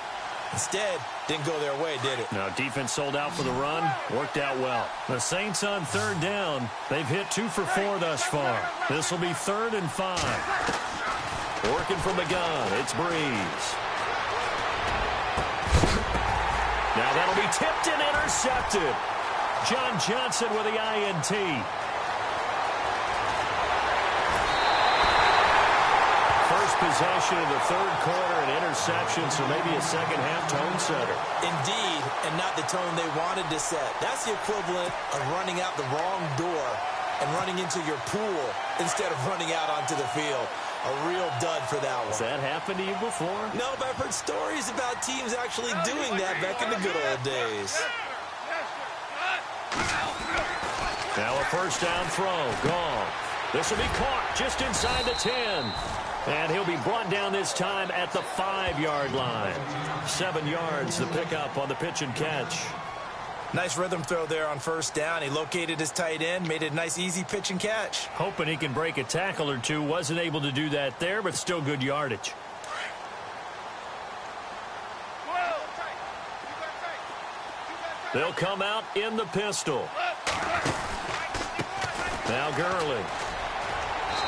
Instead, didn't go their way, did it? No, defense sold out for the run. Worked out well. The Saints on third down. They've hit 2 for 4 thus far. This will be 3rd and 5. Working from the gun. It's Breeze. Now that'll be tipped and intercepted. John Johnson with the INT. Possession of the third quarter, an interception, so maybe a second-half tone setter. Indeed, and not the tone they wanted to set. That's the equivalent of running out the wrong door and running into your pool instead of running out onto the field. A real dud for that one. Has that happened to you before? No, but I've heard stories about teams actually doing that back in the good old days. Now a first down throw. Gone. This will be caught just inside the 10. And he'll be brought down this time at the 5-yard line. 7 yards, the pickup on the pitch and catch. Nice rhythm throw there on first down. He located his tight end, made it a nice, easy pitch and catch. Hoping he can break a tackle or two. Wasn't able to do that there, but still good yardage. They'll come out in the pistol. Now Gurley.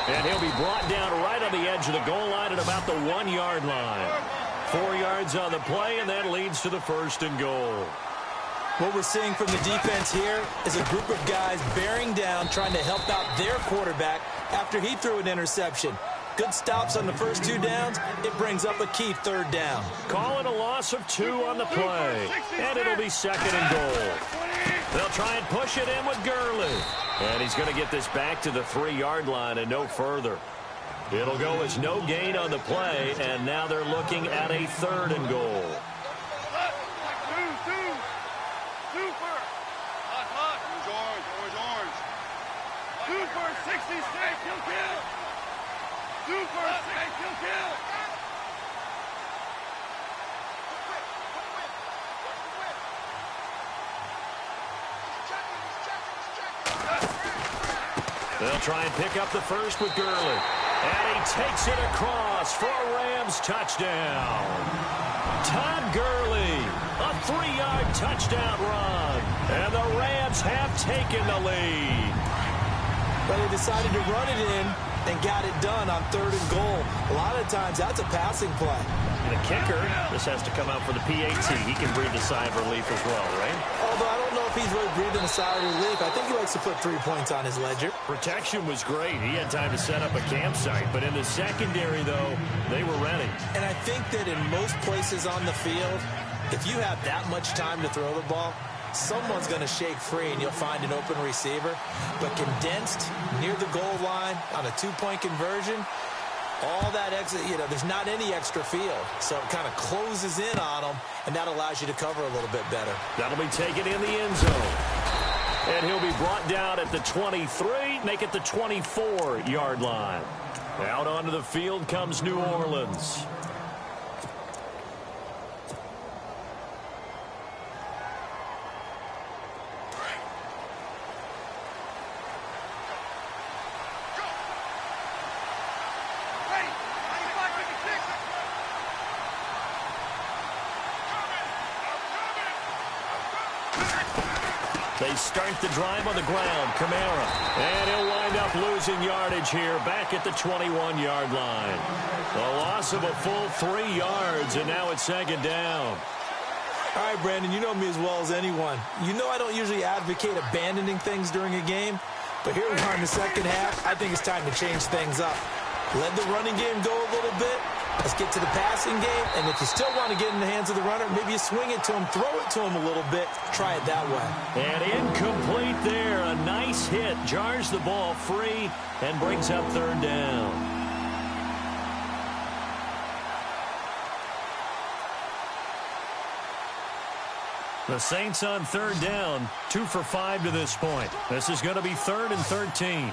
And he'll be brought down right on the edge of the goal line at about the 1-yard line. 4 yards on the play, and that leads to the 1st and goal. What we're seeing from the defense here is a group of guys bearing down, trying to help out their quarterback after he threw an interception. Good stops on the first 2 downs. It brings up a key 3rd down. Calling a loss of 2 on the play, and it'll be 2nd and goal. They'll try and push it in with Gurley. And he's going to get this back to the 3-yard line and no further. It'll go as no gain on the play, and now they're looking at a 3rd and goal. They'll try and pick up the first with Gurley. And he takes it across for a Rams touchdown. Todd Gurley, a 3-yard touchdown run. And the Rams have taken the lead. But they decided to run it in and got it done on 3rd and goal. A lot of times that's a passing play. And the kicker, this has to come out for the PAT. He can breathe a sigh of relief as well, right? Although I don't know if he's really breathing a sigh of relief. I think he likes to put 3 points on his ledger. Protection was great. He had time to set up a campsite. But in the secondary, though, they were ready. And I think that in most places on the field, if you have that much time to throw the ball, someone's going to shake free and you'll find an open receiver. But condensed near the goal line on a 2-point conversion, all that exit, there's not any extra field. So it kind of closes in on them, and that allows you to cover a little bit better. That'll be taken in the end zone. And he'll be brought down at the 23, make it the 24-yard line. Out onto the field comes New Orleans. They start the drive on the ground. Kamara. And he'll wind up losing yardage here back at the 21-yard line. A loss of a full 3 yards, and now it's second down. All right, Brandon, you know me as well as anyone. You know I don't usually advocate abandoning things during a game, but here we are in the second half. I think it's time to change things up. Let the running game go a little bit. Let's get to the passing game, and if you still want to get in the hands of the runner, maybe you swing it to him, throw it to him a little bit, try it that way. And incomplete there. A nice hit. Jars the ball free and brings up third down. The Saints on third down, 2 for 5 to this point. This is going to be 3rd and 13.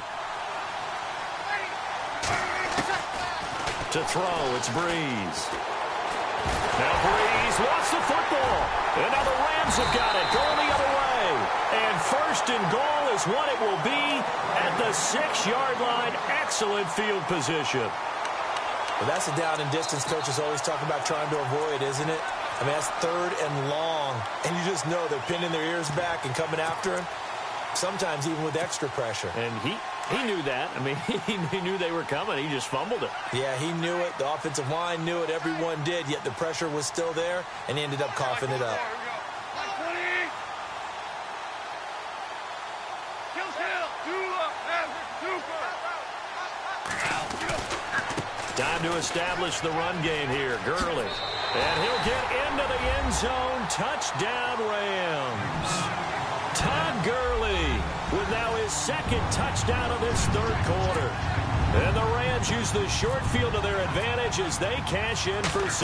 To throw, it's Breeze. Now Breeze lost the football. And now the Rams have got it, going the other way. And 1st and goal is what it will be at the 6-yard line. Excellent field position. Well, that's a down and distance coaches always talk about trying to avoid, isn't it? I mean, that's 3rd and long. And you just know they're pinning their ears back and coming after him, sometimes even with extra pressure. And he knew that. I mean, he knew they were coming. He just fumbled it. Yeah, he knew it. The offensive line knew it. Everyone did, yet the pressure was still there, and he ended up coughing it up. Time to establish the run game here. Gurley. And he'll get into the end zone. Touchdown, Rams. Todd Gurley with now his 2nd touchdown of this 3rd quarter. And the Rams use the short field to their advantage as they cash in for 6.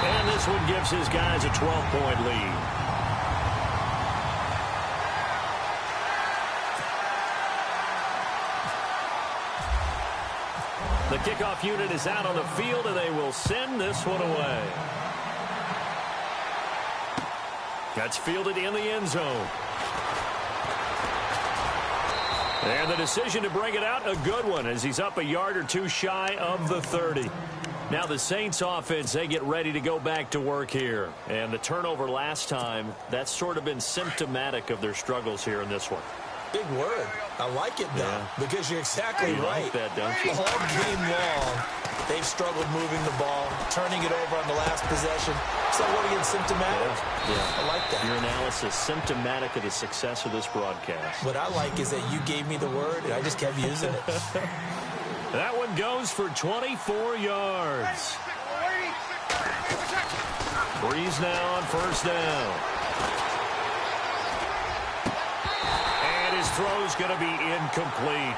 And this one gives his guys a 12-point lead. The kickoff unit is out on the field, and they will send this one away. That's fielded in the end zone. And the decision to bring it out, a good one, as he's up a yard or 2 shy of the 30. Now the Saints offense, they get ready to go back to work here. And the turnover last time, that's sort of been symptomatic of their struggles here in this one. Big word. I like it, though, because you're exactly right. Like that, don't you? All game long, they've struggled moving the ball, turning it over on the last possession. So what again, symptomatic? Yeah. I like that. Your analysis, symptomatic of the success of this broadcast. What I like is that you gave me the word, and I just kept using it. That one goes for 24 yards. Breeze now on 1st down. His throw's going to be incomplete.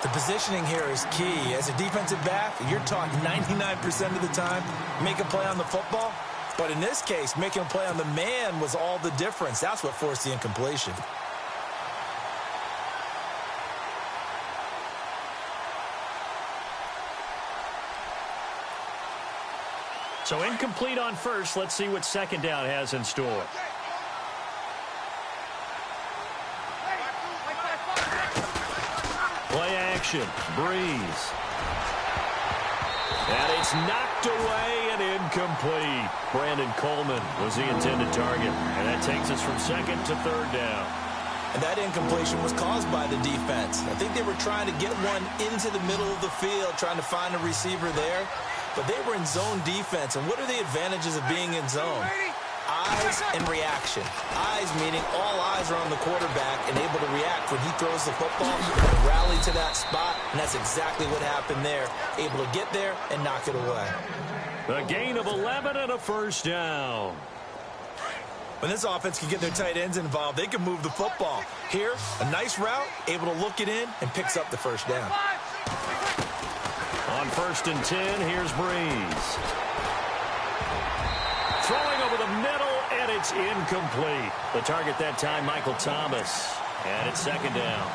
The positioning here is key. As a defensive back, you're taught 99% of the time, make a play on the football. But in this case, making a play on the man was all the difference. That's what forced the incompletion. So incomplete on 1st. Let's see what 2nd down has in store. Play action. Breeze. And it's knocked away and incomplete. Brandon Coleman was the intended target. And that takes us from 2nd to 3rd down. And that incompletion was caused by the defense. I think they were trying to get one into the middle of the field, trying to find a receiver there. But they were in zone defense. And what are the advantages of being in zone? Eyes and reaction. Eyes meaning all eyes are on the quarterback and able to react when he throws the football, rally to that spot, and that's exactly what happened there. Able to get there and knock it away. A gain of 11 and a 1st down. When this offense can get their tight ends involved, they can move the football. Here, a nice route, able to look it in, and picks up the 1st down. On 1st and 10, here's Breeze. Throwing over the middle, and it's incomplete. The target that time, Michael Thomas. And it's 2nd down.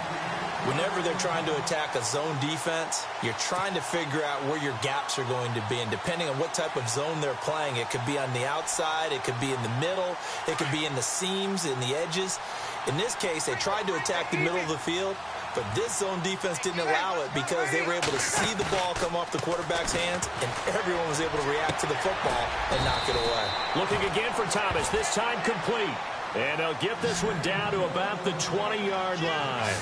Whenever they're trying to attack a zone defense, you're trying to figure out where your gaps are going to be. And depending on what type of zone they're playing, it could be on the outside, it could be in the middle, it could be in the seams, in the edges. In this case, they tried to attack the middle of the field. But this zone defense didn't allow it because they were able to see the ball come off the quarterback's hands, and everyone was able to react to the football and knock it away. Looking again for Thomas, this time complete. And they'll get this one down to about the 20-yard line.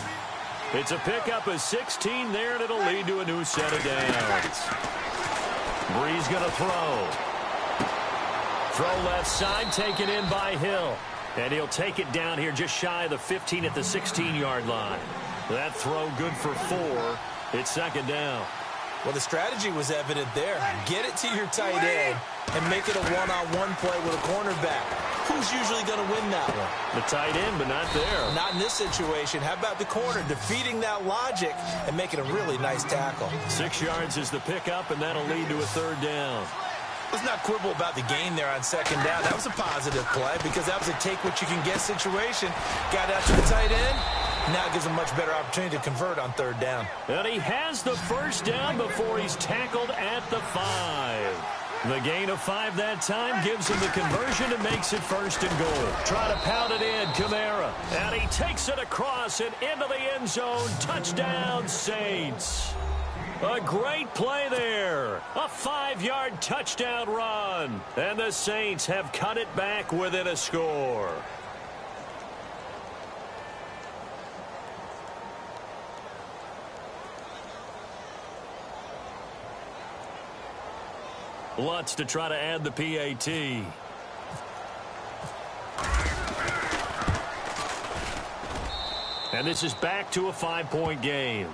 It's a pickup of 16 there, and it'll lead to a new set of downs. Bree's going to throw. Throw left side, taken in by Hill. And he'll take it down here just shy of the 15 at the 16-yard line. That throw good for 4. It's second down. Well, the strategy was evident there. Get it to your tight end and make it a one-on-one play with a cornerback. Who's usually going to win that one? The tight end, but not there. Not in this situation. How about the corner defeating that logic and making a really nice tackle? 6 yards is the pickup, and that'll lead to a third down. Let's not quibble about the gain there on second down. That was a positive play because that was a take-what-you-can-get situation. Got out to the tight end. Now it gives him a much better opportunity to convert on third down. And he has the first down before he's tackled at the 5. The gain of 5 that time gives him the conversion and makes it first and goal. Try to pound it in, Kamara. And he takes it across and into the end zone. Touchdown, Saints. A great play there. A 5-yard touchdown run. And the Saints have cut it back within a score. Lutz to try to add the PAT. And this is back to a 5-point game.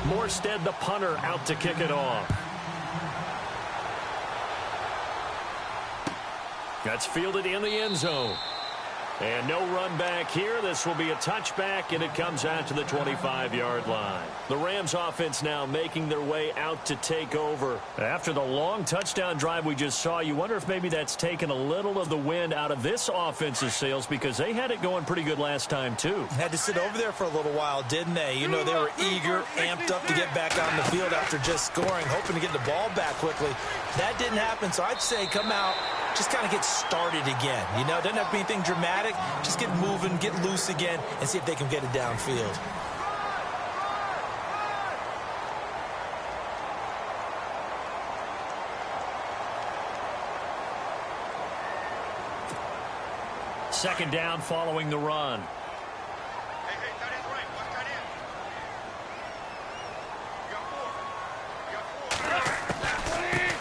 Morstead, the punter, out to kick it off. That's fielded in the end zone. And no run back here. This will be a touchback, and it comes out to the 25-yard line. The Rams offense now making their way out to take over. After the long touchdown drive we just saw, you wonder if maybe that's taken a little of the wind out of this offense's sails because they had it going pretty good last time, too. Had to sit over there for a little while, didn't they? You know, they were eager, amped up to get back on the field after just scoring, hoping to get the ball back quickly. That didn't happen, so I'd say come out, just kind of get started again. You know, doesn't have to be anything dramatic. Just get moving, get loose again, and see if they can get it downfield. Second down following the run. Hey, tight end's right. Watch tight end. You got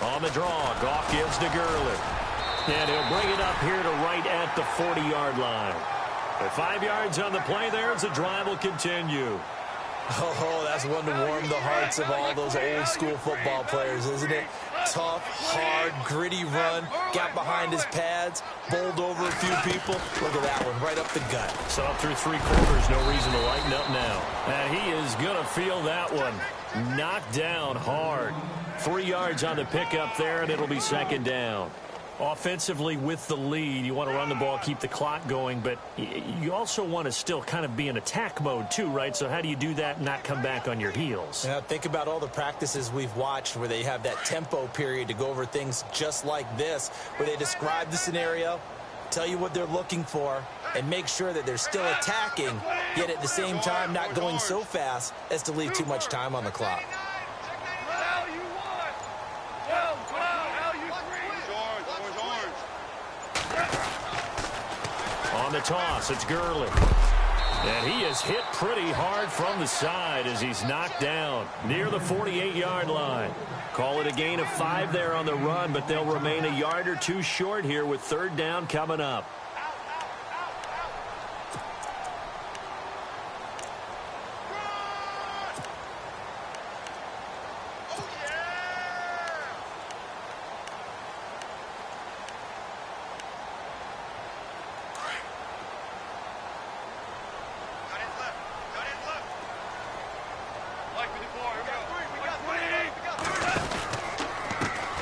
4. On the draw, Goff gives to Gurley. And he'll bring it up here to right at the 40-yard line. With 5 yards on the play there, as the drive will continue. Oh, that's one to warm the hearts of all those old-school football players, isn't it? Tough, hard, gritty run, got behind his pads, bowled over a few people. Look at that one, right up the gut. So up through 3 quarters, no reason to lighten up now. And he is going to feel that one. Knocked down hard. 3 yards on the pickup there, and it'll be second down. Offensively with the lead, you want to run the ball, keep the clock going, but you also want to still kind of be in attack mode too, right? So how do you do that and not come back on your heels? Yeah, think about all the practices we've watched where they have that tempo period to go over things just like this, where they describe the scenario, tell you what they're looking for, and make sure that they're still attacking, yet at the same time not going so fast as to leave too much time on the clock. On the toss, it's Gurley. And he is hit pretty hard from the side as he's knocked down near the 48-yard line. Call it a gain of 5 there on the run, but they'll remain a yard or 2 short here with third down coming up.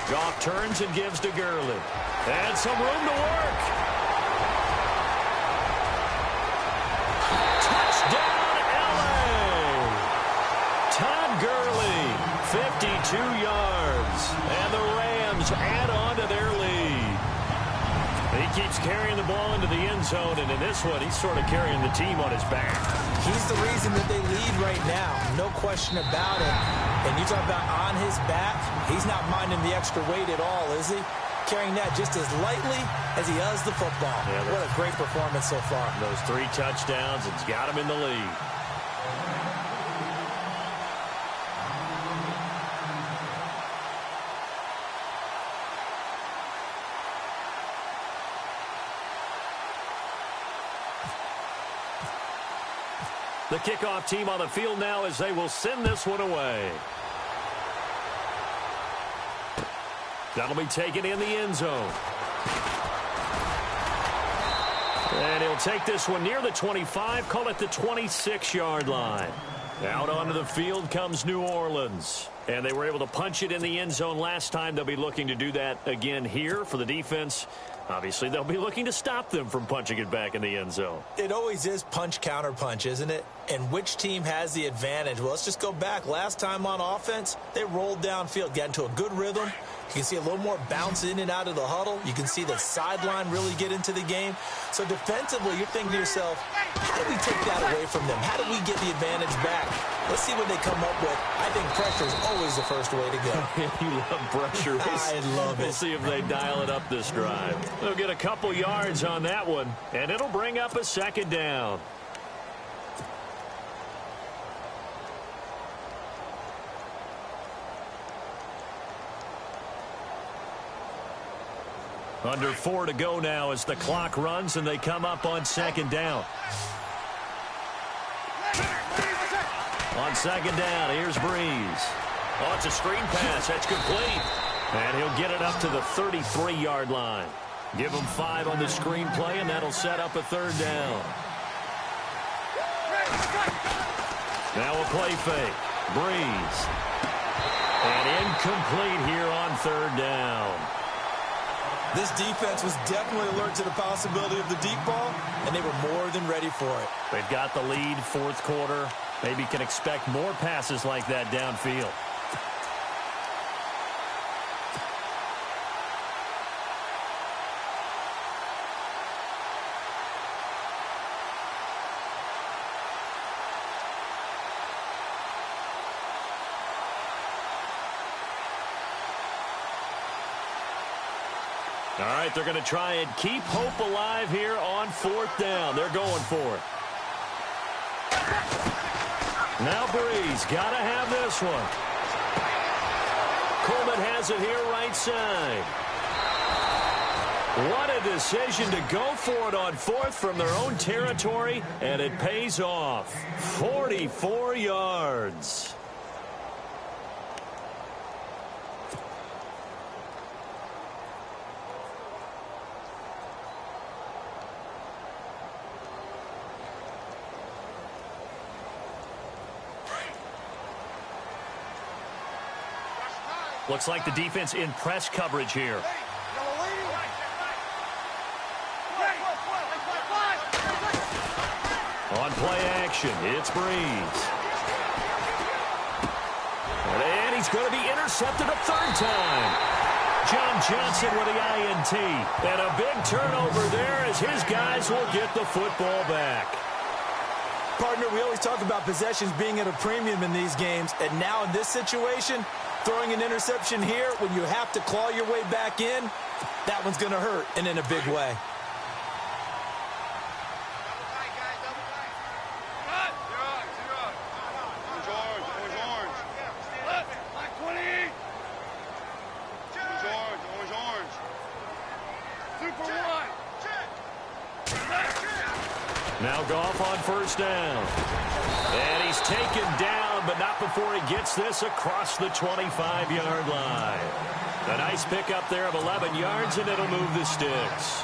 Goff turns and gives to Gurley. And some room to work. Touchdown, L.A. Todd Gurley, 52 yards. And the Rams add on to their lead. keeps carrying the ball into the end zone, and in this one, he's sort of carrying the team on his back. He's the reason that they lead right now. No question about it. And you talk about on his back, he's not minding the extra weight at all, is he? Carrying that just as lightly as he does the football. Yeah, what a great performance so far. Those 3 touchdowns, it's got him in the lead. The kickoff team on the field now as they will send this one away. That'll be taken in the end zone. And he'll take this one near the 25, call it the 26-yard line. Out onto the field comes New Orleans. And they were able to punch it in the end zone last time. They'll be looking to do that again here for the defense. Obviously, they'll be looking to stop them from punching it back in the end zone. It always is punch, counter punch, isn't it? And which team has the advantage? Well, let's just go back. Last time on offense, they rolled downfield, got into a good rhythm. You can see a little more bounce in and out of the huddle. You can see the sideline really get into the game. So defensively, you're thinking to yourself, how do we take that away from them? How do we get the advantage back? Let's see what they come up with. I think pressure is always the first way to go. You love pressure. I love it. We'll see if they dial it up this drive. They'll get a couple yards on that one, and it'll bring up a second down. Under 4 to go now as the clock runs and they come up on second down. On second down, here's Breeze. Oh, it's a screen pass. That's complete. And he'll get it up to the 33-yard line. Give him 5 on the screen play, and that'll set up a third down. Now a play fake. Breeze. And incomplete here on third down. This defense was definitely alert to the possibility of the deep ball, and they were more than ready for it. They've got the lead, fourth quarter. Maybe can expect more passes like that downfield. All right, they're going to try and keep hope alive here on fourth down. They're going for it. Now Breeze, got to have this one. Coleman has it here right side. What a decision to go for it on fourth from their own territory, and it pays off. 44 yards. Looks like the defense in press coverage here. On play action, it's Breeze. And he's going to be intercepted a third time. John Johnson with the INT. And a big turnover there as his guys will get the football back. Partner, we always talk about possessions being at a premium in these games. And now in this situation, throwing an interception here when you have to claw your way back in, that one's going to hurt, and in a big way. Now Goff on first down. And he's taken down, but not before he gets this across the 25-yard line. A nice pickup there of 11 yards, and it'll move the sticks.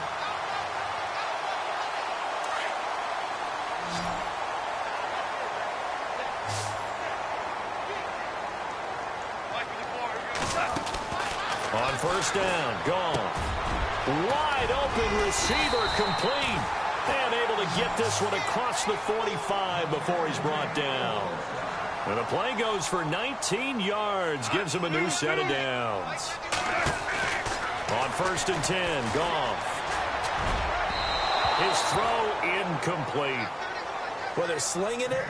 On first down, Goff. Wide open receiver, complete. And able to get this one across the 45 before he's brought down. And the play goes for 19 yards, gives him a new set of downs. On first and 10, Goff. His throw incomplete. Well, they're slinging it,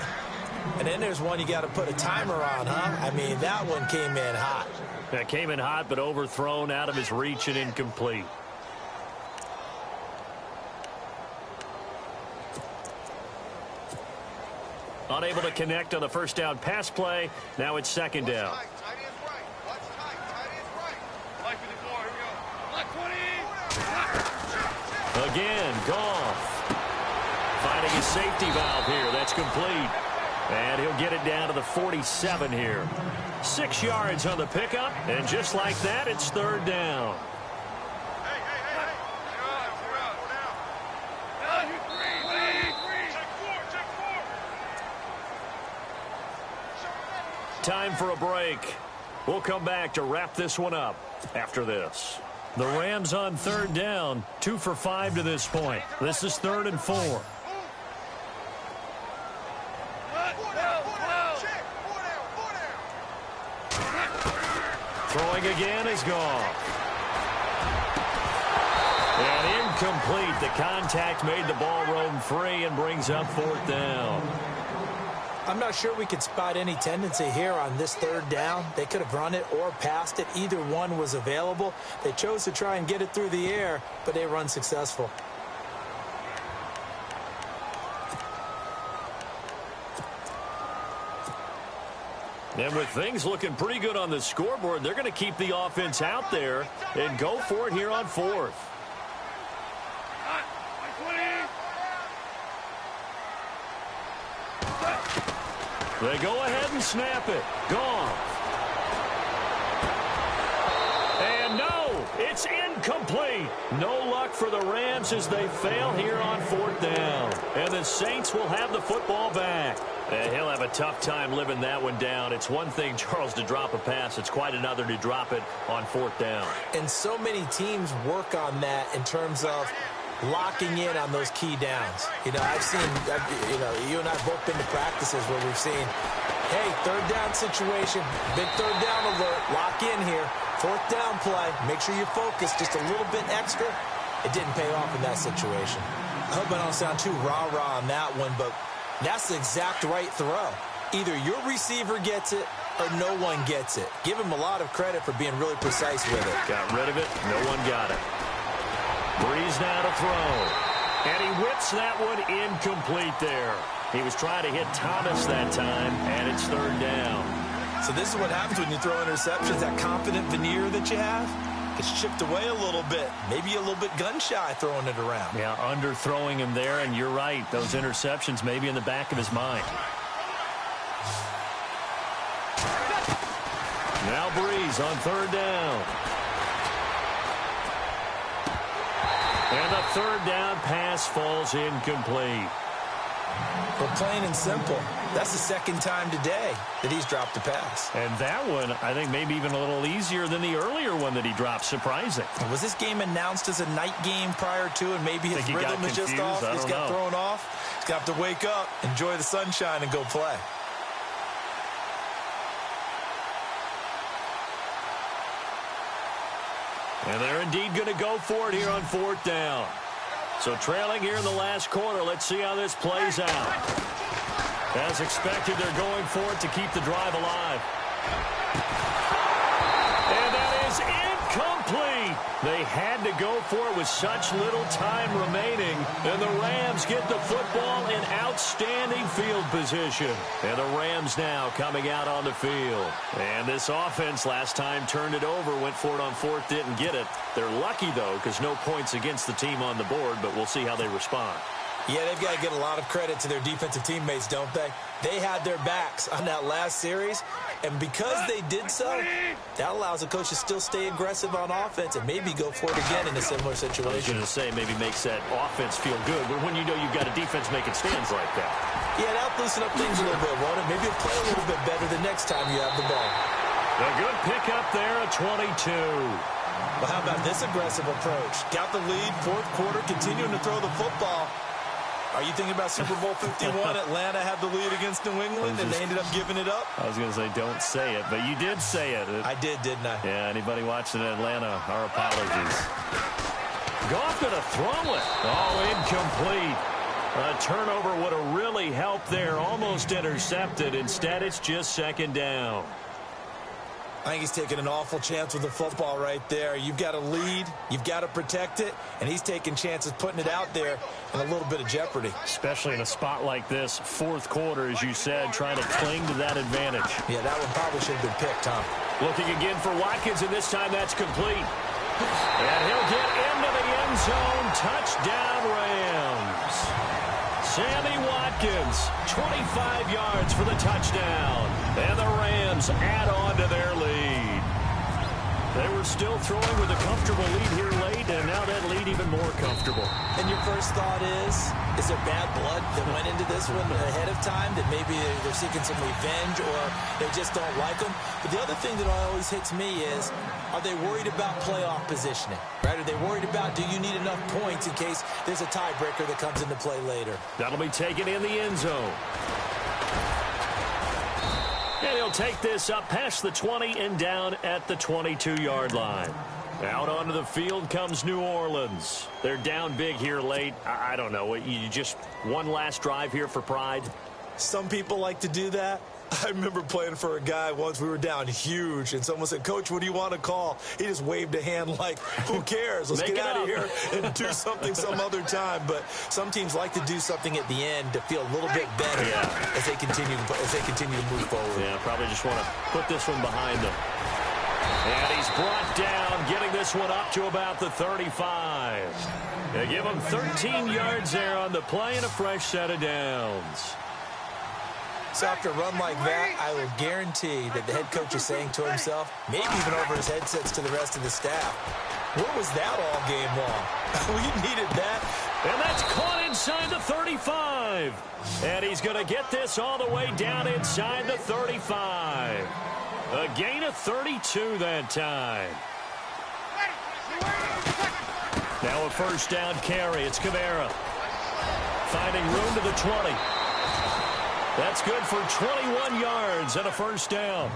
and then there's one you got to put a timer on, huh? I mean, that one came in hot. That came in hot, but overthrown out of his reach and incomplete. Unable to connect on the first down pass play. Now it's second down. Tight end's right. Watch tight. Tight end's right. Like 54. Here we go. Like 20. Again, Goff. Finding his safety valve here. That's complete. And he'll get it down to the 47 here. 6 yards on the pickup. And just like that, it's third down. Hey. You're out. Now you three. Check four. Time for a break. We'll come back to wrap this one up after this. The Rams on third down. 2 for 5 to this point. This is 3rd and 4. Throwing again is Goff. And incomplete. The contact made the ball roam free and brings up 4th down. I'm not sure we could spot any tendency here on this third down. They could have run it or passed it. Either one was available. They chose to try and get it through the air, but they were unsuccessful. And with things looking pretty good on the scoreboard, they're going to keep the offense out there and go for it here on 4th. They go ahead and snap it. Gone. And no, it's incomplete. No luck for the Rams as they fail here on 4th down. And the Saints will have the football back. And he'll have a tough time living that one down. It's one thing, Charles, to drop a pass. It's quite another to drop it on 4th down. And so many teams work on that in terms of locking in on those key downs. You know, you and I have both been to practices where we've seen, hey, third down situation, big third down alert, lock in here, 4th down play, make sure you focus just a little bit extra. It didn't pay off in that situation. I hope I don't sound too rah-rah on that one, but that's the exact right throw. Either your receiver gets it or no one gets it. Give him a lot of credit for being really precise with it. Got rid of it. No one got it. Breeze now to throw. And he whips that one incomplete there. He was trying to hit Thomas that time, and it's 3rd down. So this is what happens when you throw interceptions. That confident veneer that you have gets chipped away a little bit. Maybe a little bit gun-shy throwing it around. Yeah, underthrowing him there, and you're right. Those interceptions may be in the back of his mind. Now Breeze on 3rd down. And the 3rd down pass falls incomplete. Well, plain and simple, that's the second time today that he's dropped a pass. And that one, I think, maybe even a little easier than the earlier one that he dropped. Surprising. Was this game announced as a night game prior to, and maybe his rhythm is just off? He's got thrown off. He's got to wake up, enjoy the sunshine, and go play. And they're indeed going to go for it here on 4th down. So trailing here in the last quarter, let's see how this plays out. As expected, they're going for it to keep the drive alive. And that is incomplete. They had to go for it with such little time remaining. And the Rams get the football in outstanding field position. And the Rams now coming out on the field. And this offense last time turned it over, went for it on 4th, didn't get it. They're lucky, though, because no points against the team on the board, but we'll see how they respond. Yeah, they've got to get a lot of credit to their defensive teammates, don't they? They had their backs on that last series, and because they did so, that allows the coach to still stay aggressive on offense and maybe go for it again in a similar situation. I was going to say maybe makes that offense feel good, but when you know you've got a defense making stands like that. Yeah, that'll loosen up things a little bit, won't it? Maybe you'll play a little bit better the next time you have the ball. A good pickup there at 22. Well, how about this aggressive approach? Got the lead, 4th quarter, continuing to throw the football. Are you thinking about Super Bowl 51? Atlanta had the lead against New England, and they ended up giving it up? I was going to say, don't say it, but you did say it. I did, didn't I? Yeah, anybody watching Atlanta, our apologies. Goff going to throw it. Oh, incomplete. A turnover would have really helped there. Almost intercepted. Instead, it's just second down. I think he's taking an awful chance with the football right there. You've got to lead. You've got to protect it. And he's taking chances putting it out there in a little bit of jeopardy. Especially in a spot like this, fourth quarter, as you said, trying to cling to that advantage. Yeah, that one probably should have been picked, Tom. Looking again for Watkins, and this time that's complete. And he'll get into the end zone. Touchdown, Rams. Sammy Watkins, 25 yards for the touchdown. And the Rams add on to their lead. They were still throwing with a comfortable lead here late, and now that lead even more comfortable. And your first thought is there bad blood that went into this one ahead of time, that maybe they're seeking some revenge or they just don't like them? But the other thing that always hits me is, are they worried about playoff positioning? Right? Are they worried about, do you need enough points in case there's a tiebreaker that comes into play later? That'll be taken in the end zone. And he'll take this up past the 20 and down at the 22-yard line. Out onto the field comes New Orleans. They're down big here late. I don't know. You just one last drive here for pride? Some people like to do that. I remember playing for a guy once. We were down huge, and someone said, "Coach, what do you want to call?" He just waved a hand like, who cares? Let's get out of here and do something some other time. But some teams like to do something at the end to feel a little bit better as they continue to move forward. Yeah, probably just want to put this one behind them. And he's brought down, getting this one up to about the 35. They give him 13 yards there on the play and a fresh set of downs. So after a run like that, I will guarantee that the head coach is saying to himself, maybe even over his headsets to the rest of the staff, what was that all game long? We needed that. And that's caught inside the 35. And he's going to get this all the way down inside the 35. A gain of 32 that time. Now a first down carry. It's Kamara. Finding room to the 20. That's good for 21 yards and a first down.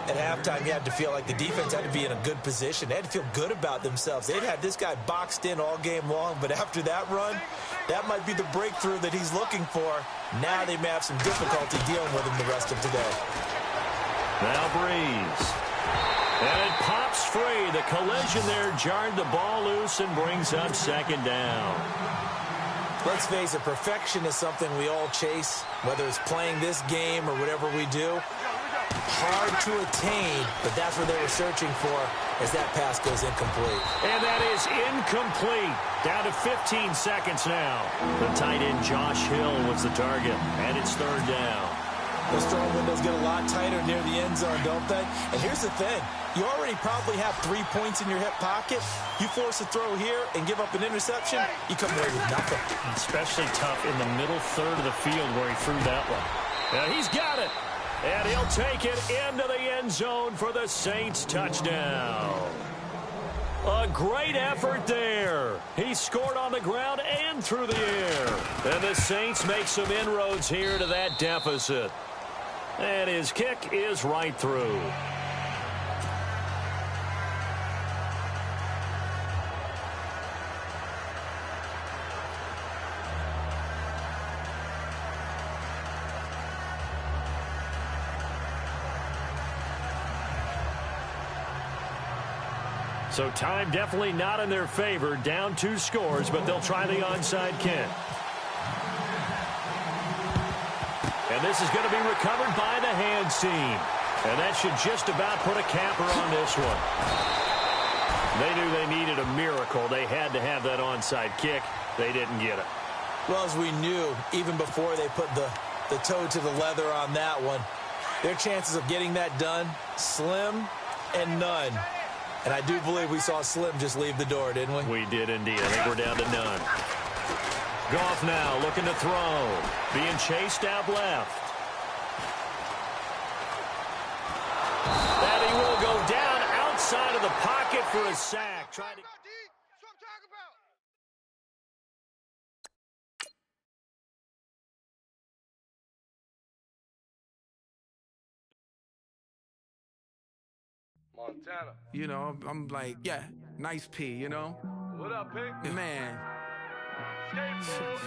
At halftime, you had to feel like the defense had to be in a good position. They had to feel good about themselves. They'd had this guy boxed in all game long, but after that run, that might be the breakthrough that he's looking for. Now they may have some difficulty dealing with him the rest of today. Now Breeze. And it pops free. The collision there jarred the ball loose and brings up second down. Let's face it, perfection is something we all chase, whether it's playing this game or whatever we do. Hard to attain, but that's what they were searching for as that pass goes incomplete. And that is incomplete. Down to 15 seconds now. The tight end Josh Hill was the target, and it's third down. Those throwing windows get a lot tighter near the end zone, don't they? And here's the thing. You already probably have 3 points in your hip pocket. You force a throw here and give up an interception, you come away with nothing. Especially tough in the middle third of the field where he threw that one. Now he's got it. And he'll take it into the end zone for the Saints touchdown. A great effort there. He scored on the ground and through the air. And the Saints make some inroads here to that deficit. And his kick is right through. So time definitely not in their favor. Down 2 scores, but they'll try the onside kick. And this is going to be recovered by the hands team. And that should just about put a capper on this one. They knew they needed a miracle. They had to have that onside kick. They didn't get it. Well, as we knew, even before they put the toe to the leather on that one, their chances of getting that done, slim and none. And I do believe we saw Slim just leave the door, didn't we? We did indeed. I think we're down to none. Goff now looking to throw. Being chased out left. And he will go down outside of the pocket for a sack. Trying to... Montana. You know, I'm like, yeah, nice P, you know? What up, Pink? Man. Skateboard.